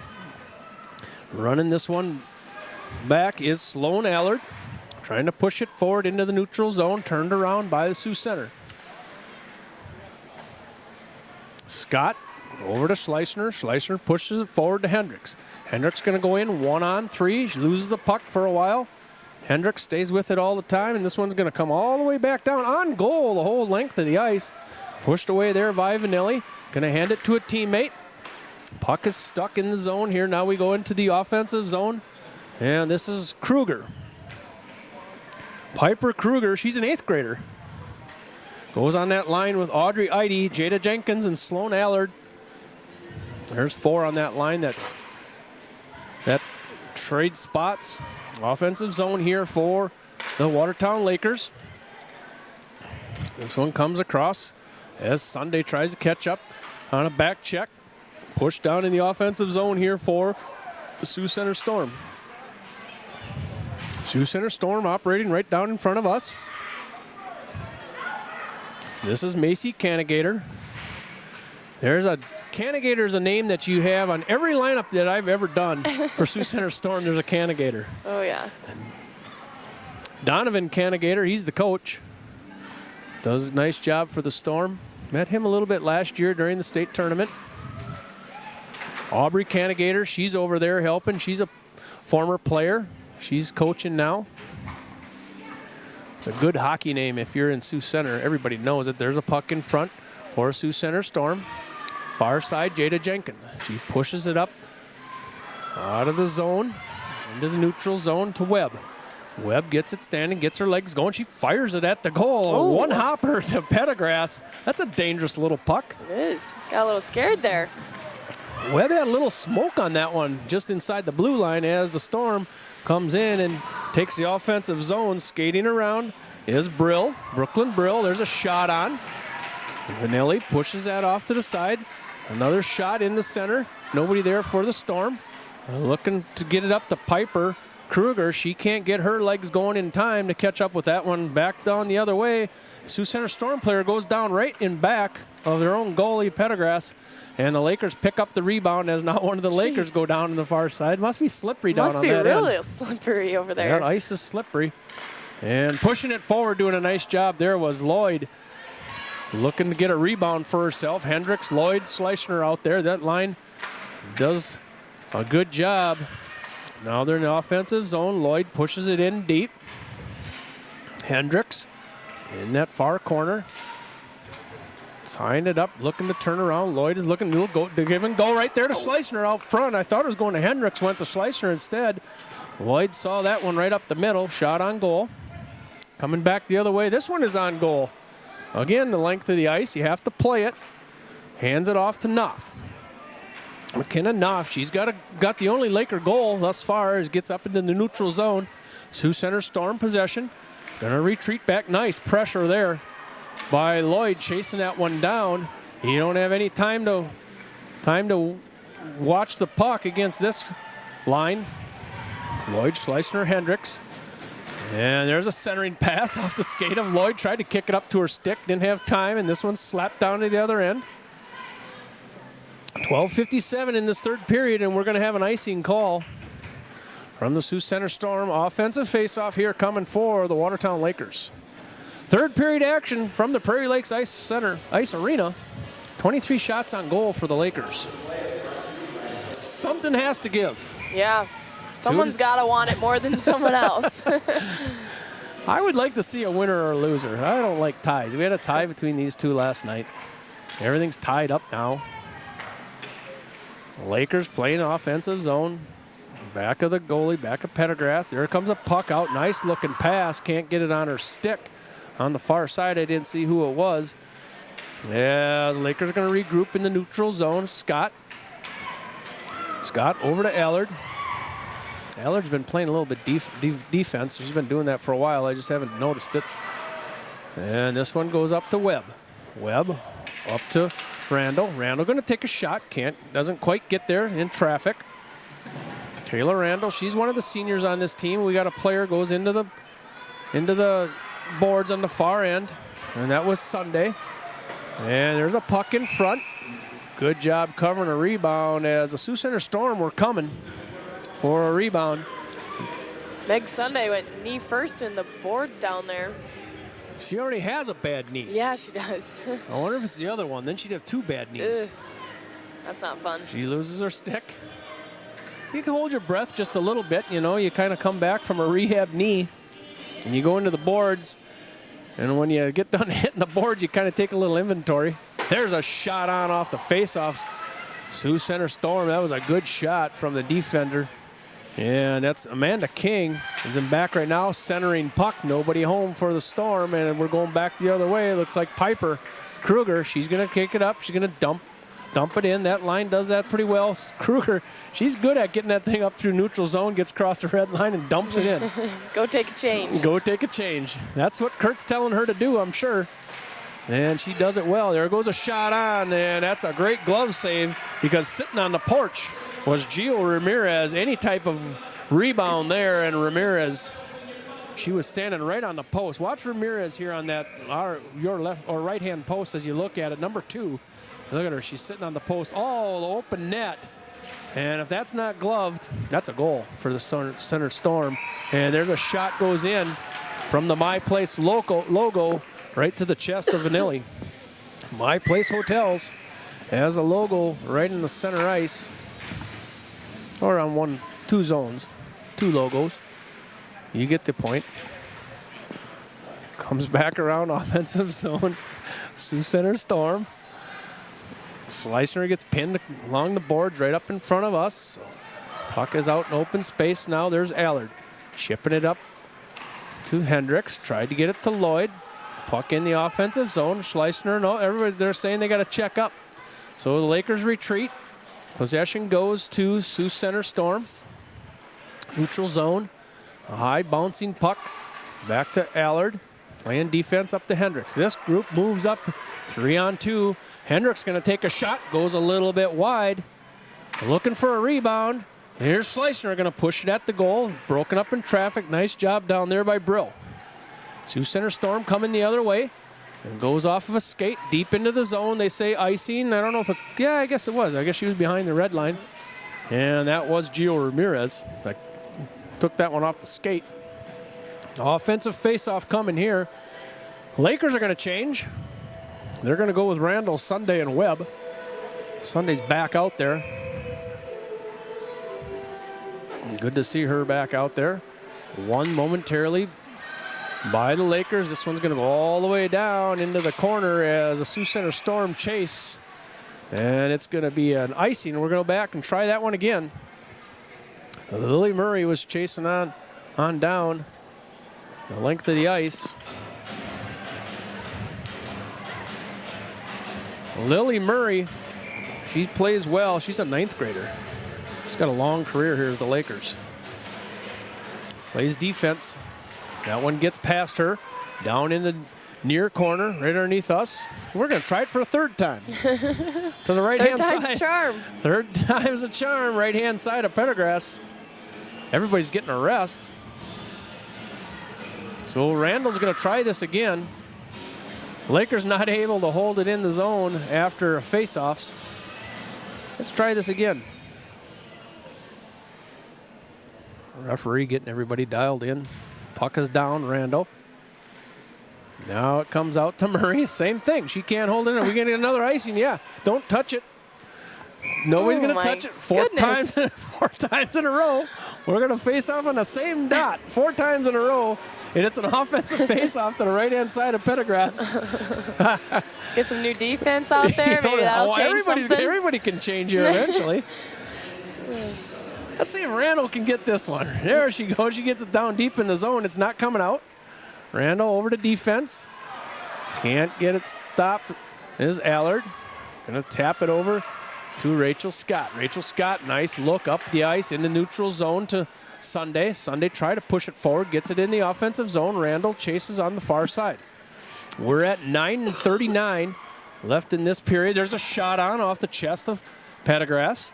Running this one back is Sloan Allard. Trying to push it forward into the neutral zone. Turned around by the Sioux Center. Scott over to Schleissner. Schleissner pushes it forward to Hendricks. Hendricks going to go in 1-on-3. She loses the puck for a while. Hendricks stays with it all the time, and this one's going to come all the way back down on goal the whole length of the ice. Pushed away there by Vanelli. Going to hand it to a teammate. Puck is stuck in the zone here. Now we go into the offensive zone, and this is Kruger. Piper Kruger, she's an 8th grader. Goes on that line with Audrey Eide, Jada Jenkins, and Sloan Allard. There's 4 on that line that trade spots. Offensive zone here for the Watertown Lakers. This one comes across as Sunday tries to catch up on a back check. Pushed down in the offensive zone here for the Sioux Center Storm. Sioux Center Storm operating right down in front of us. This is Macy Canagator. Canagator is a name that you have on every lineup that I've ever done for Sioux Center Storm. There's a Canagator. Oh, yeah. Donovan Canagator, he's the coach. Does a nice job for the Storm. Met him a little bit last year during the state tournament. Aubrey Canagator, she's over there helping. She's a former player. She's coaching now. It's a good hockey name if you're in Sioux Center. Everybody knows it. There's a puck in front for Sioux Center Storm. Far side, Jada Jenkins. She pushes it up out of the zone, into the neutral zone to Webb. Webb gets it standing, gets her legs going. She fires it at the goal. Oh. One hopper to Pendergrass. That's a dangerous little puck. It is. Got a little scared there. Webb had a little smoke on that one just inside the blue line as the Storm comes in and takes the offensive zone. Skating around is Brill, Brooklyn Brill. There's a shot on. Vanelli pushes that off to the side. Another shot in the center. Nobody there for the Storm. Looking to get it up to Piper Kruger. She can't get her legs going in time to catch up with that one. Back down the other way. Sioux Center Storm player goes down right in back of their own goalie, Pendergrass. And the Lakers pick up the rebound as now one of the Lakers go down on the far side. Must be slippery down on that end. Must be really slippery over there. That ice is slippery. And pushing it forward, doing a nice job there was Lloyd. Looking to get a rebound for herself. Hendricks, Lloyd, Schleissner out there. That line does a good job. Now they're in the offensive zone. Lloyd pushes it in deep. Hendricks in that far corner. Tying it up, looking to turn around. Lloyd is looking to give and go right there to Schleissner out front. I thought it was going to Hendricks, went to Schleissner instead. Lloyd saw that one right up the middle. Shot on goal. Coming back the other way. This one is on goal. Again, the length of the ice, you have to play it. Hands it off to Knopf. McKenna Knopf, she's got the only Laker goal thus far as gets up into the neutral zone. Sioux Center Storm possession. Gonna retreat back. Nice pressure there by Lloyd, chasing that one down. You don't have any time to watch the puck against this line. Lloyd, Schleissner, Hendricks. And there's a centering pass off the skate of Lloyd. Tried to kick it up to her stick, didn't have time, and this one slapped down to the other end. 12:57 in this third period, and we're going to have an icing call from the Sioux Center Storm. Offensive faceoff here coming for the Watertown Lakers. Third period action from the Prairie Lakes Ice Arena. 23 shots on goal for the Lakers. Something has to give. Yeah. Someone's got to want it more than someone else. I would like to see a winner or a loser. I don't like ties. We had a tie between these two last night. Everything's tied up now. Lakers playing offensive zone. Back of the goalie, back of Pendergrass. There comes a puck out. Nice looking pass. Can't get it on her stick. On the far side, I didn't see who it was. Yeah, the Lakers are going to regroup in the neutral zone. Scott over to Allard. Allard's been playing a little bit defense. She's been doing that for a while. I just haven't noticed it. And this one goes up to Webb. Webb up to Randall. Randall going to take a shot. Doesn't quite get there in traffic. Taylor Randall, she's one of the seniors on this team. We got a player goes into the boards on the far end, and that was Sunday. And there's a puck in front. Good job covering a rebound as the Sioux Center Storm were coming for a rebound. Meg Sunday went knee first in the boards down there. She already has a bad knee. Yeah, she does. I wonder if it's the other one. Then she'd have 2 bad knees. Ugh, that's not fun. She loses her stick. You can hold your breath just a little bit. You know, you kind of come back from a rehab knee and you go into the boards. And when you get done hitting the boards, you kind of take a little inventory. There's a shot on off the face-offs. Sioux Center Storm, that was a good shot from the defender. And that's Amanda King is in back right now, centering puck. Nobody home for the Storm, and we're going back the other way. It looks like Piper Kruger, she's going to kick it up. She's going to dump it in. That line does that pretty well. Kruger, she's good at getting that thing up through neutral zone, gets across the red line and dumps it in. Go take a change. Go take a change. That's what Kurt's telling her to do, I'm sure. And she does it well. There goes a shot on, and that's a great glove save because sitting on the porch was Gio Ramirez. Any type of rebound there, and Ramirez, she was standing right on the post. Watch Ramirez here on that your left or right-hand post as you look at it. Number 2. Look at her. She's sitting on the post. Oh, the open net. And if that's not gloved, that's a goal for the Center Storm. And there's a shot goes in from the My Place logo right to the chest of Vanilli. My Place Hotels has a logo right in the center ice. Or on 2 zones, 2 logos. You get the point. Comes back around offensive zone. Sioux Center Storm. Slicer gets pinned along the boards right up in front of us. Puck is out in open space now. There's Allard chipping it up to Hendricks. Tried to get it to Lloyd. Puck in the offensive zone. Schleissner, no, everybody, they're saying they got to check up. So the Lakers retreat. Possession goes to Sioux Center Storm. Neutral zone. A high bouncing puck. Back to Allard. Playing defense up to Hendricks. This group moves up 3-on-2. Hendricks going to take a shot. Goes a little bit wide. Looking for a rebound. Here's Schleissner going to push it at the goal. Broken up in traffic. Nice job down there by Brill. Sioux Center Storm coming the other way. And goes off of a skate deep into the zone. They say icing. I don't know if it, yeah, I guess it was. I guess she was behind the red line. And that was Gio Ramirez that took that one off the skate. Offensive faceoff coming here. Lakers are going to change. They're going to go with Randall, Sunday, and Webb. Sunday's back out there. Good to see her back out there. One momentarily by the Lakers. This one's going to go all the way down into the corner as a Sioux Center Storm chase. And it's going to be an icing. We're going to go back and try that one again. Lily Murray was chasing on down the length of the ice. Lily Murray, she plays well. She's a 9th grader. She's got a long career here as the Lakers. Plays defense. That one gets past her. Down in the near corner, right underneath us. We're going to try it for a 3rd time. To the right-hand side. 3rd time's a charm. 3rd time's a charm. Right-hand side of Pendergrass. Everybody's getting a rest. So Randall's going to try this again. Lakers not able to hold it in the zone after faceoffs. Let's try this again. Referee getting everybody dialed in. Puck is down, Randall. Now it comes out to Murray. Same thing. She can't hold it in. Are we getting another icing? Yeah. Don't touch it. Nobody's going to touch it. 4 times in a row. We're going to face off on the same dot 4 times in a row. And it's an offensive face-off to the right-hand side of Pendergrass. Get some new defense out there. Maybe that'll change something. Everybody can change here eventually. Let's see if Randall can get this one. There she goes. She gets it down deep in the zone. It's not coming out. Randall over to defense. Can't get it stopped. There's Allard. Going to tap it over to Rachel Scott. Rachel Scott, nice look up the ice in the neutral zone to Sunday. Sunday try to push it forward, gets it in the offensive zone. Randall chases on the far side. We're at 9:39 left in this period. There's a shot on off the chest of Pendergrass.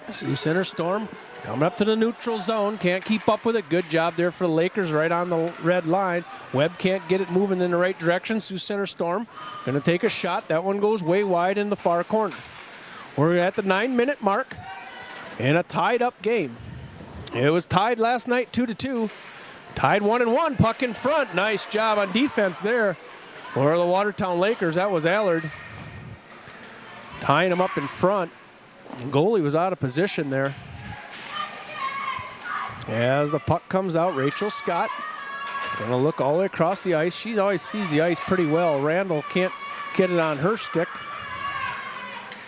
Sioux Center Storm coming up to the neutral zone. Can't keep up with it. Good job there for the Lakers right on the red line. Webb can't get it moving in the right direction. Sioux Center Storm going to take a shot. That one goes way wide in the far corner. We're at the 9-minute mark in a tied up game. It was tied last night 2-2. Tied 1-1. Puck in front. Nice job on defense there for the Watertown Lakers. That was Allard tying him up in front. Goalie was out of position there. As the puck comes out, Rachel Scott gonna look all the way across the ice. She always sees the ice pretty well. Randall can't get it on her stick.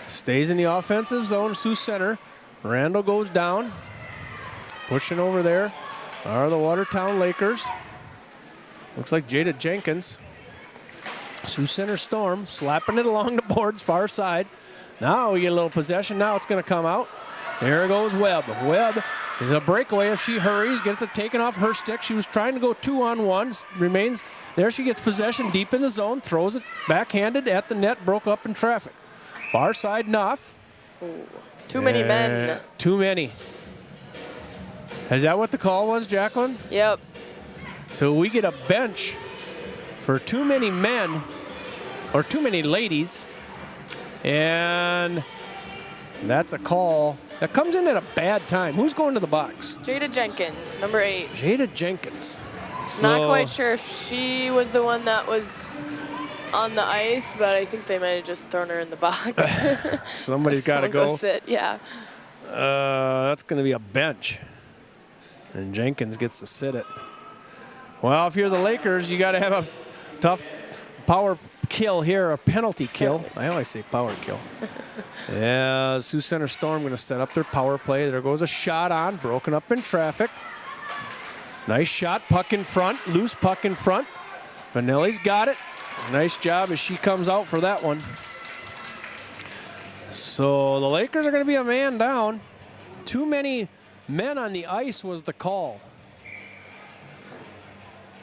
Stays in the offensive zone, Sioux Center. Randall goes down. Pushing over there are the Watertown Lakers. Looks like Jada Jenkins. Sioux Center Storm slapping it along the boards, far side. Now we get a little possession. Now it's going to come out. There goes Webb. Webb is a breakaway if she hurries. Gets it taken off her stick. She was trying to go 2-on-1. Remains there. She gets possession deep in the zone. Throws it backhanded at the net. Broke up in traffic. Far side Knopf. Too many men. Too many. Is that what the call was, Jacqueline? Yep. So we get a bench for too many men or too many ladies. And that's a call that comes in at a bad time. Who's going to the box? Jada Jenkins, number 8. Jada Jenkins. Not quite sure if she was the one that was on the ice, but I think they might have just thrown her in the box. Somebody's got to go. Sit, yeah. That's going to be a bench. And Jenkins gets to sit it. Well, if you're the Lakers, you got to have a tough power kill here, a penalty kill. I always say power kill. Yeah, Sioux Center Storm going to set up their power play. There goes a shot on, broken up in traffic. Nice shot, puck in front, loose puck in front. Vanelli's got it. Nice job as she comes out for that one. So the Lakers are going to be a man down. Too many men on the ice was the call.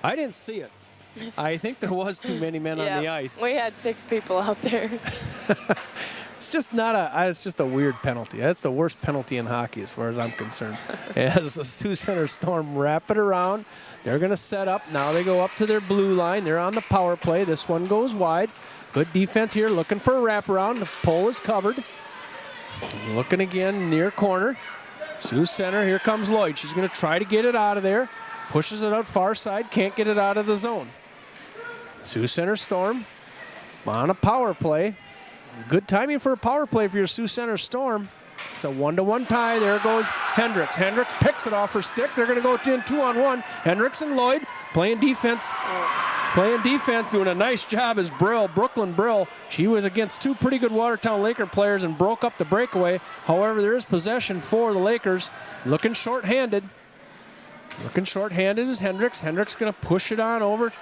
I didn't see it. I think there was too many men on the ice. We had 6 people out there. It's just not a. It's just a weird penalty. That's the worst penalty in hockey, as far as I'm concerned. As the Sioux Center Storm wrap it around, they're going to set up. Now they go up to their blue line. They're on the power play. This one goes wide. Good defense here, looking for a wraparound. The pole is covered. Looking again near corner. Sioux Center. Here comes Lloyd. She's going to try to get it out of there. Pushes it out far side. Can't get it out of the zone. Sioux Center Storm on a power play. Good timing for a power play for your Sioux Center Storm. It's a 1-1 tie. There goes Hendricks. Hendricks picks it off her stick. They're going to go in 2-on-1. Hendricks and Lloyd playing defense. Doing a nice job as Brooklyn Brill. She was against 2 pretty good Watertown Laker players and broke up the breakaway. However, there is possession for the Lakers. Looking short-handed. Is Hendricks. Hendricks going to push it on over.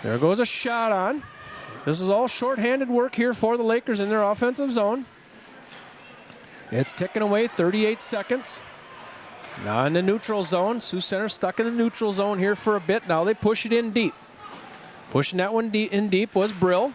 There goes a shot on. This is all short-handed work here for the Lakers in their offensive zone. It's ticking away, 38 seconds. Now in the neutral zone. Sioux Center stuck in the neutral zone here for a bit. Now they push it in deep. Pushing that one in deep was Brill.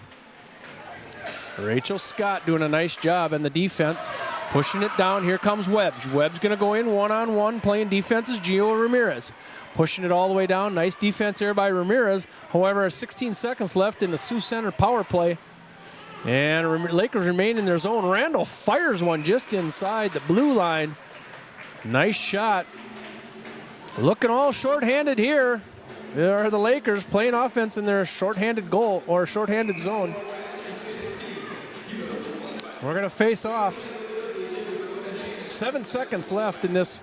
Rachel Scott doing a nice job in the defense. Pushing it down. Here comes Webb. Webb's going to go in 1-on-1. Playing defense is Gio Ramirez. Pushing it all the way down. Nice defense there by Ramirez. However, 16 seconds left in the Sioux Center power play. And Lakers remain in their zone. Randall fires one just inside the blue line. Nice shot. Looking all short-handed here. There are the Lakers playing offense in their short-handed goal or short-handed zone. We're going to face off. 7 seconds left in this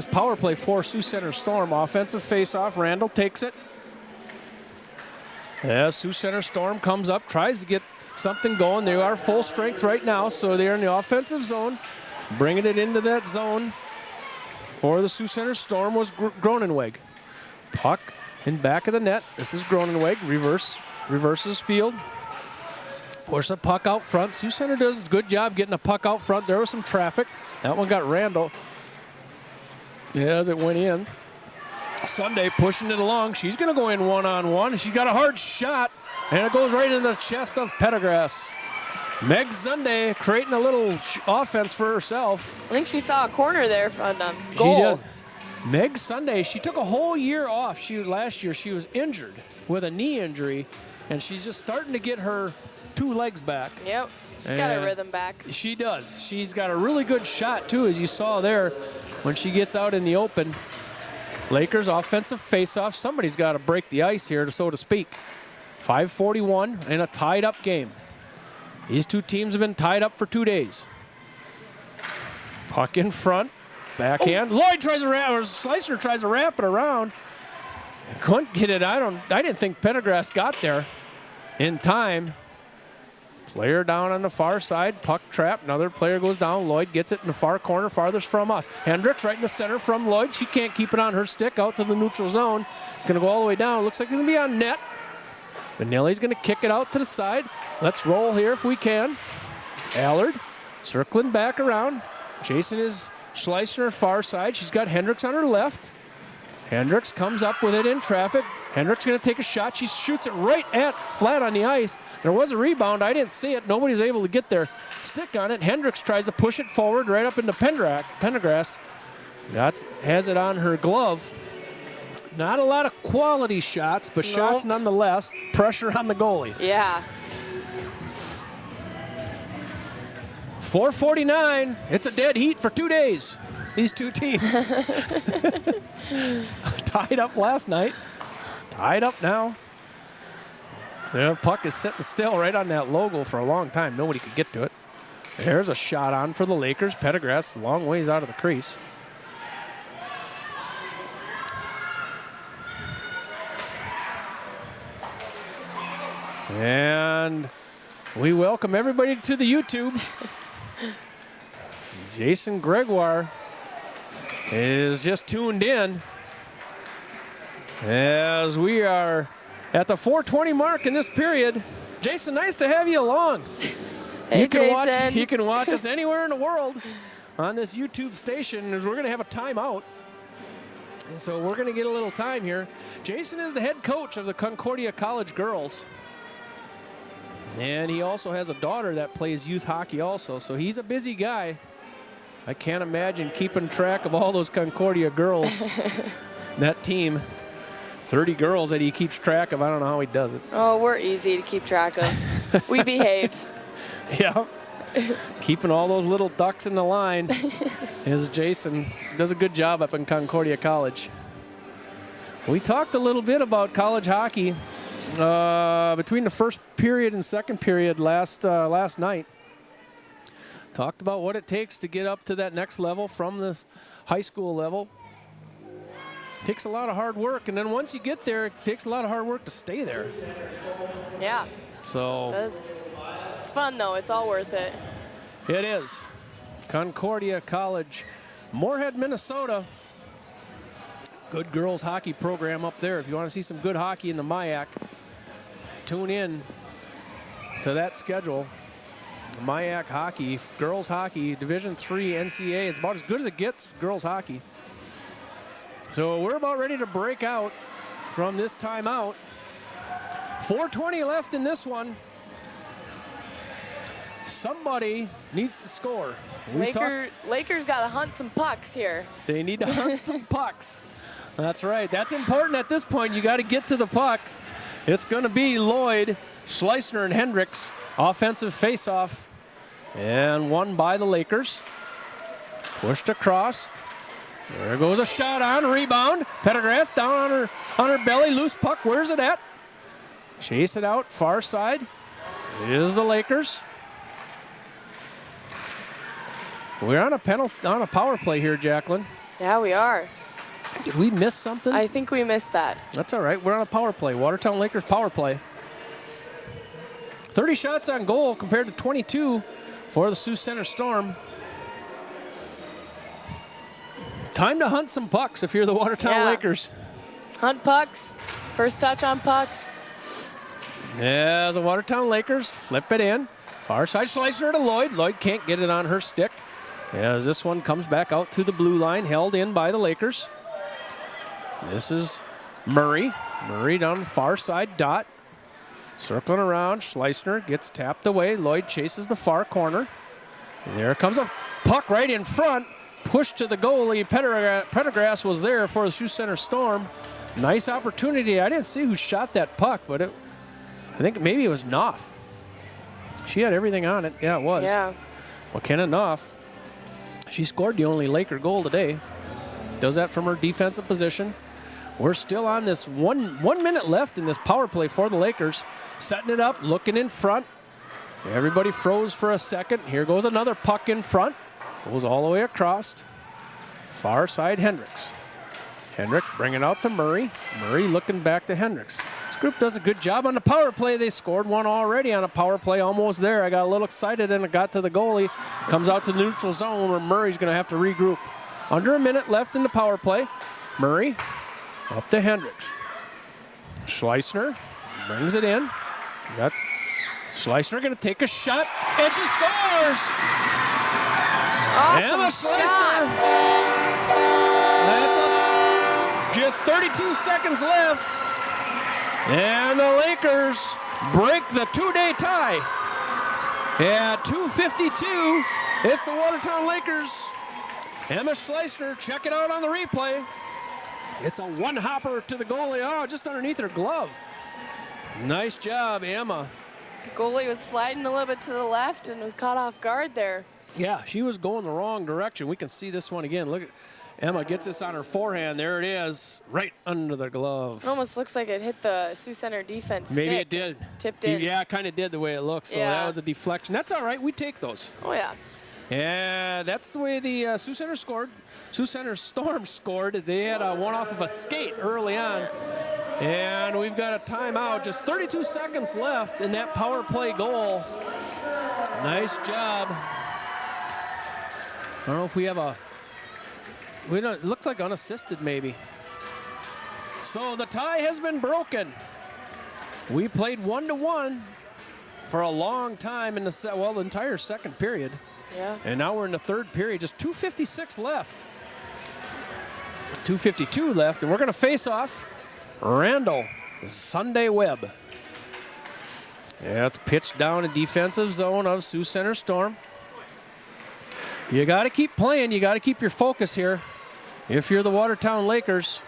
power play for Sioux Center Storm. Offensive face-off. Randall takes it. Yeah, Sioux Center Storm comes up, tries to get something going. They are full strength right now, so they're in the offensive zone. Bringing it into that zone for the Sioux Center Storm was Gronenweg. Puck in back of the net. This is Gronenweg. Reverses field. Push the puck out front. Sioux Center does a good job getting the puck out front. There was some traffic. That one got Randall. Yeah, as it went in. Sunday pushing it along. She's going to go in 1-on-1. She got a hard shot, and it goes right in the chest of Pendergrass. Meg Sunday creating a little offense for herself. I think she saw a corner there on the She goal. does. Meg Sunday, she took a whole year off. Last year she was injured with a knee injury, and she's just starting to get her 2 legs back. Yep. She's got her rhythm back. She does. She's got a really good shot, too, as you saw there when she gets out in the open. Lakers offensive faceoff. Somebody's got to break the ice here, so to speak. 5:41 in a tied-up game. These two teams have been tied up for 2 days. Puck in front. Backhand. Oh. Lloyd tries to wrap, or Slicer tries to wrap it around. Couldn't get it. I didn't think Pendergrass got there in time. Player down on the far side. Puck trap. Another player goes down. Lloyd gets it in the far corner, farthest from us. Hendricks right in the center from Lloyd. She can't keep it on her stick out to the neutral zone. It's going to go all the way down. Looks like it's going to be on net. Vanelli's going to kick it out to the side. Let's roll here if we can. Allard circling back around. Jason is Schleissner far side. She's got Hendricks on her left. Hendricks comes up with it in traffic. Hendricks going to take a shot. She shoots it right at flat on the ice. There was a rebound. I didn't see it. Nobody's able to get their stick on it. Hendricks tries to push it forward right up into Pendergrass. Has it on her glove. Not a lot of quality shots, but shots nonetheless. Pressure on the goalie. Yeah. 4:49. It's a dead heat for 2 days. These two teams. Tied up last night. Tied up now. The puck is sitting still right on that logo for a long time. Nobody could get to it. There's a shot on for the Lakers. Pendergrass a long ways out of the crease. And we welcome everybody to the YouTube. Jason Gregoire is just tuned in as we are at the 4:20 mark in this period. Jason, nice to have you along. Hey, you can Jason. you can watch us anywhere in the world on this YouTube station. We're going to have a timeout. And so we're going to get a little time here. Jason is the head coach of the Concordia College girls. And he also has a daughter that plays youth hockey also. So he's a busy guy. I can't imagine keeping track of all those Concordia girls. That team, 30 girls that he keeps track of. I don't know how he does it. Oh, we're easy to keep track of. We behave. Yeah. Keeping all those little ducks in the line is Jason. Does a good job up in Concordia College. We talked a little bit about college hockey between the first period and second period last night. Talked about what it takes to get up to that next level from this high school level. Takes a lot of hard work, and then once you get there, it takes a lot of hard work to stay there. Yeah. So It does. It's fun, though. It's all worth it. it is. Concordia College, Moorhead, Minnesota. Good girls hockey program up there. If you want to see some good hockey in the MIAC, tune in to that schedule. MIAC hockey, girls hockey, Division III NCAA. It's about as good as it gets, girls hockey. So we're about ready to break out from this timeout. 4:20 left in this one. Somebody needs to score. Lakers got to hunt some pucks here. They need to hunt some pucks. That's right. That's important at this point. You got to get to the puck. It's going to be Lloyd, Schleissner, and Hendricks. Offensive faceoff. And won by the Lakers. Pushed across. There goes a shot on, rebound. Pendergrass down on her belly. Loose puck. Where's it at? Chase it out. Far side is the Lakers. We're on a power play here, Jacqueline. Yeah, we are. Did we miss something? I think we missed that. That's all right. We're on a power play. Watertown Lakers power play. 30 shots on goal compared to 22 for the Sioux Center Storm. Time to hunt some pucks if you're the Watertown Lakers. Hunt pucks. First touch on pucks. Yeah, the Watertown Lakers flip it in. Far side Schleissner to Lloyd. Lloyd can't get it on her stick. As this one comes back out to the blue line, held in by the Lakers. This is Murray. Murray down the far side dot. Circling around, Schleissner gets tapped away. Lloyd chases the far corner. And there comes a puck right in front. Push to the goalie. Pendergrass was there for the Sioux Center Storm. Nice opportunity. I didn't see who shot that puck, but I think maybe it was Knopf. She had everything on it. Yeah, it was. Yeah. Well, Kenna Knopf, she scored the only Laker goal today. Does that from her defensive position. We're still on this 1 minute left in this power play for the Lakers. Setting it up, looking in front. Everybody froze for a second. Here goes another puck in front. Goes all the way across. Far side Hendricks. Hendricks bringing out to Murray. Murray looking back to Hendricks. This group does a good job on the power play. They scored one already on a power play, almost there. I got a little excited and it got to the goalie. Comes out to the neutral zone where Murray's going to have to regroup. Under a minute left in the power play. Murray up to Hendricks. Schleissner brings it in. That's Schleissner going to take a shot, and she scores! Awesome Emma shot! That's up. Just 32 seconds left. And the Lakers break the two-day tie. At 2:52, it's the Watertown Lakers. Emma Schleissner, check it out on the replay. It's a one-hopper to the goalie. Oh, just underneath her glove. Nice job, Emma. Goalie was sliding a little bit to the left and was caught off guard there. Yeah, she was going the wrong direction. We can see this one again. Look at Emma gets this on her forehand. There it is, right under the glove. It almost looks like it hit the Sioux Center defense Maybe stick. it did. Tipped in. Yeah, it kind of did the way it looks. So Yeah. that was a deflection. That's all right. We take those. Oh, yeah. Yeah, that's the way the Sioux Center scored. Sioux Center Storm scored. They had one off of a skate early on. And we've got a timeout. Just 32 seconds left in that power play goal. Nice job. I don't know if we have a... it looks like unassisted maybe. So the tie has been broken. We played 1-1 for a long time in the entire second period. Yeah. And now we're in the third period, just 2:56 left. 2:52 left, and we're going to face off Randall, Sunday Webb. Yeah, it's pitched down in defensive zone of Sioux Center Storm. You got to keep playing. You got to keep your focus here. If you're the Watertown Lakers,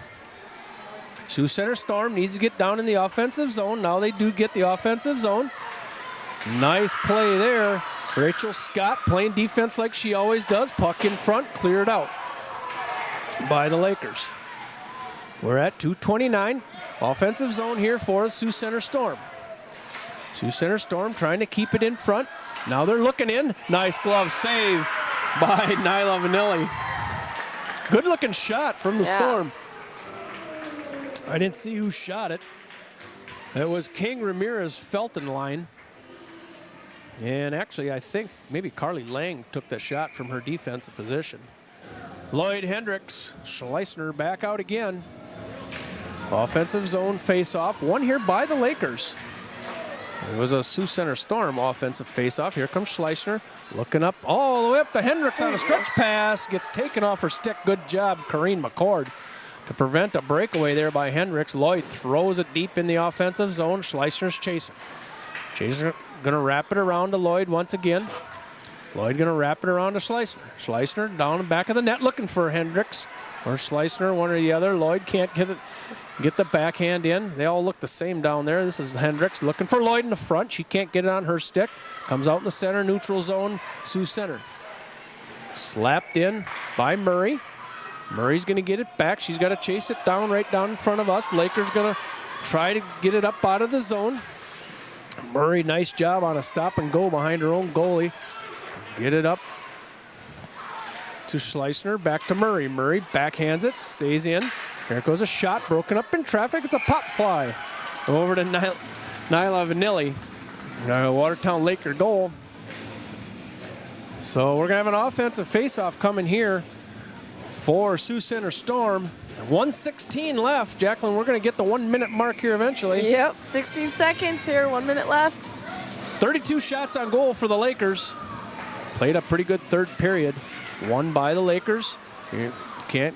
Sioux Center Storm needs to get down in the offensive zone. Now they do get the offensive zone. Nice play there. Rachel Scott playing defense like she always does. Puck in front, cleared out by the Lakers. We're at 2:29. Offensive zone here for Sioux Center Storm. Sioux Center Storm trying to keep it in front. Now they're looking in. Nice glove save by Nyla Vanilli. Good looking shot from the Storm. I didn't see who shot it. It was King Ramirez Feltenline. And actually, I think maybe Carly Lang took the shot from her defensive position. Lloyd Hendricks, Schleissner back out again. Offensive zone face-off. One here by the Lakers. It was a Sioux Center Storm offensive face-off. Here comes Schleissner, looking up all the way up to Hendricks on a stretch pass. Gets taken off her stick. Good job, Corrine McCord, to prevent a breakaway there by Hendricks. Lloyd throws it deep in the offensive zone. Schleissner's chasing. Chaser gonna wrap it around to Lloyd once again. Lloyd gonna wrap it around to Schleissner. Schleissner down the back of the net looking for Hendricks or Schleissner, one or the other. Lloyd can't get the backhand in. They all look the same down there. This is Hendricks looking for Lloyd in the front. She can't get it on her stick. Comes out in the center, neutral zone, Sioux Center. Slapped in by Murray. Murray's gonna get it back. She's gotta chase it down right down in front of us. Lakers gonna try to get it up out of the zone. Murray, nice job on a stop and go behind her own goalie. Get it up to Schleissner, back to Murray. Murray backhands it, stays in. Here goes a shot, broken up in traffic. It's a pop fly over to Nyla Vanilli. Watertown Laker goal. So we're gonna have an offensive faceoff coming here for Sioux Center Storm. 1:16 left. Jacqueline, we're going to get the 1 minute mark here eventually. Yep, 16 seconds here, 1 minute left. 32 shots on goal for the Lakers. Played a pretty good third period. Won by the Lakers. You can't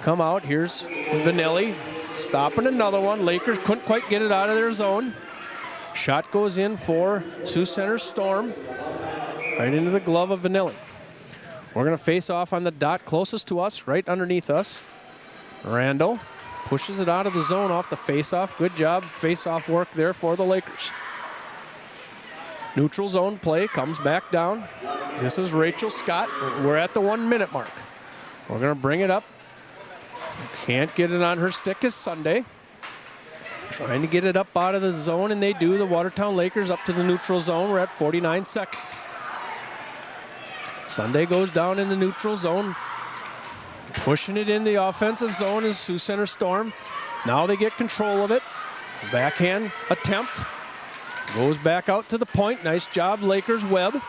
come out. Here's Vanilli stopping another one. Lakers couldn't quite get it out of their zone. Shot goes in for Sioux Center Storm, right into the glove of Vanilli. We're going to face off on the dot closest to us, right underneath us. Randall pushes it out of the zone off the face-off. Good job, face-off work there for the Lakers. Neutral zone play comes back down. This is Rachel Scott. We're at the 1 minute mark. We're going to bring it up. Can't get it on her stick as Sunday. Trying to get it up out of the zone, and they do. The Watertown Lakers up to the neutral zone. We're at 49 seconds. Sunday goes down in the neutral zone. Pushing it in the offensive zone is Sioux Center Storm. Now they get control of it. Backhand attempt. Goes back out to the point. Nice job, Lakers. Webb.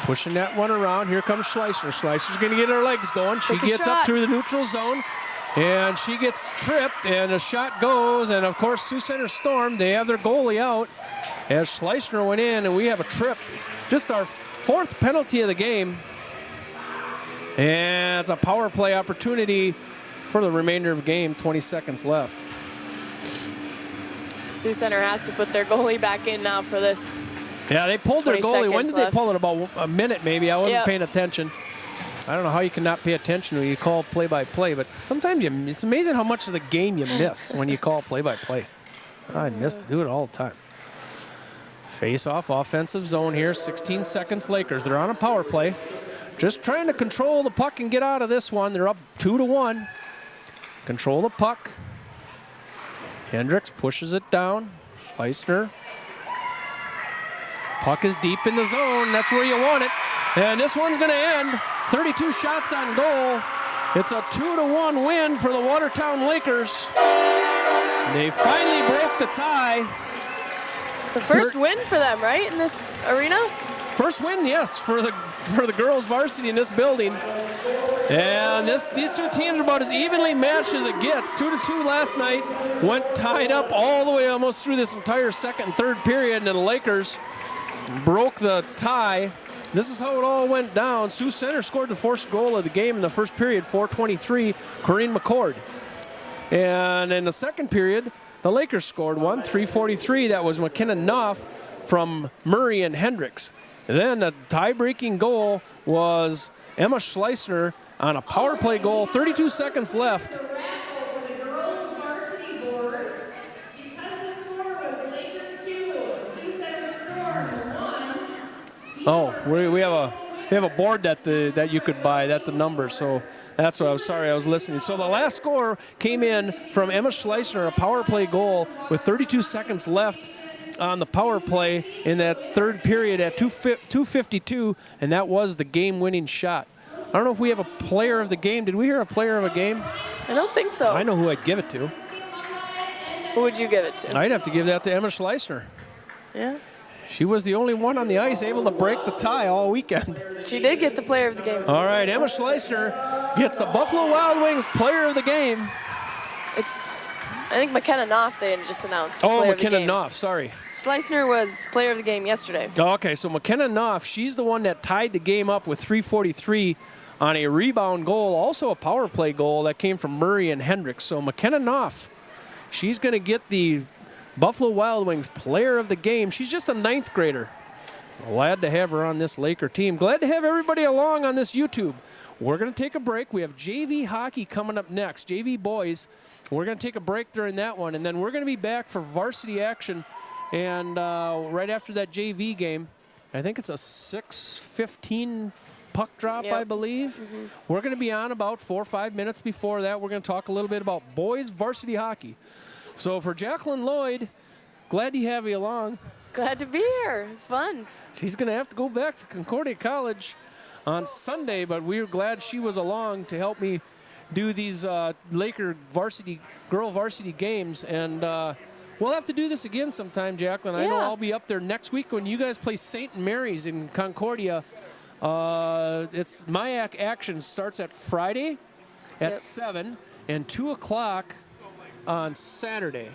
Pushing that one around. Here comes Schleicher. Schleicher's going to get her legs going. She gets up through the neutral zone. And she gets tripped, and a shot goes. And, of course, Sioux Center Storm, they have their goalie out as Schleicher went in, and we have a trip. Just our 4th penalty of the game. And it's a power play opportunity for the remainder of the game, 20 seconds left. Sioux Center has to put their goalie back in now for this. Yeah, they pulled their goalie. When did they pull it? About a minute maybe. I wasn't paying attention. I don't know how you cannot pay attention when you call play-by-play, but sometimes it's amazing how much of the game you miss when you call play-by-play. I do it all the time. Face-off, offensive zone here, 16 seconds Lakers. They're on a power play. Just trying to control the puck and get out of this one. They're up 2-1. Control the puck. Hendricks pushes it down. Schleicher. Puck is deep in the zone. That's where you want it. And this one's going to end. 32 shots on goal. It's a 2-1 win for the Watertown Lakers. They finally broke the tie. It's a first win for them, right, in this arena? First win, yes, for the girls varsity in this building. And these two teams are about as evenly matched as it gets. 2-2 last night. Went tied up all the way almost through this entire second and third period, and then the Lakers broke the tie. This is how it all went down. Sioux Center scored the first goal of the game in the first period, 4:23, Corinne McCord. And in the second period, the Lakers scored one, 3:43. That was McKenna Knopf from Murray and Hendricks. And then the tie-breaking goal was Emma Schleicher on a power play goal, 32 seconds left. Oh, we have a board that you could buy. That's the number. So that's what I was sorry I was listening. So the last score came in from Emma Schleicher, a power play goal with 32 seconds left on the power play in that third period at 2:52, and that was the game-winning shot. I don't know if we have a player of the game. Did we hear a player of a game? I don't think so. I know who I'd give it to. Who would you give it to? I'd have to give that to Emma Schleicher. Yeah. She was the only one on the ice able to break the tie all weekend. She did get the player of the game. All right, Emma Schleicher gets the Buffalo Wild Wings player of the game. I think McKenna Knopf they just announced. Oh, McKenna Knopf, sorry. Schleicher was player of the game yesterday. Oh, okay, so McKenna Knopf, she's the one that tied the game up with 3:43 on a rebound goal, also a power play goal that came from Murray and Hendricks. So McKenna Knopf, she's going to get the Buffalo Wild Wings player of the game. She's just a 9th grader. Glad to have her on this Laker team. Glad to have everybody along on this YouTube. We're going to take a break. We have JV hockey coming up next, JV boys. We're going to take a break during that one, and then we're going to be back for varsity action. And right after that JV game, I think it's a 6:15 puck drop, I believe. Mm-hmm. We're going to be on about 4 or 5 minutes before that. We're going to talk a little bit about boys varsity hockey. So for Jacqueline Lloyd, glad to have you along. Glad to be here. It's fun. She's going to have to go back to Concordia College on Sunday, but we're glad she was along to help me do these Laker girl varsity games. And we'll have to do this again sometime, Jacqueline. I know I'll be up there next week when you guys play St. Mary's in Concordia. It's MIAC action starts at Friday at 7 and 2 o'clock on Saturday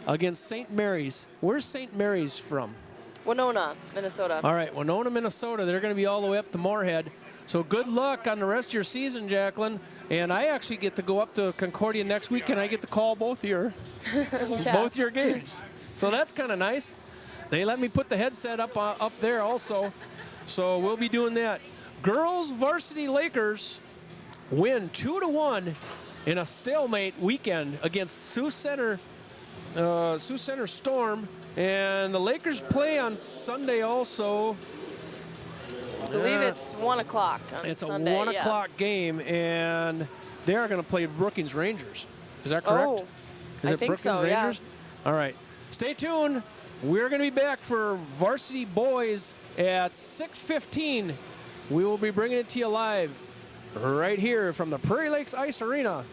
against St. Mary's. Where's St. Mary's from? Winona, Minnesota. All right, Winona, Minnesota. They're going to be all the way up to Moorhead. So good luck on the rest of your season, Jacqueline. And I actually get to go up to Concordia next week, and I get to call both your games. So that's kind of nice. They let me put the headset up there also. So we'll be doing that. Girls varsity Lakers win 2-1 in a stalemate weekend against Sioux Center Storm. And the Lakers play on Sunday also. I believe it's 1 o'clock on It's Sunday. a 1 o'clock game, and they are going to play Brookings Rangers. Is that correct? Oh, Is I it think Brookings so, yeah. Rangers? All right. Stay tuned. We're going to be back for Varsity Boys at 6:15. We will be bringing it to you live right here from the Prairie Lakes Ice Arena.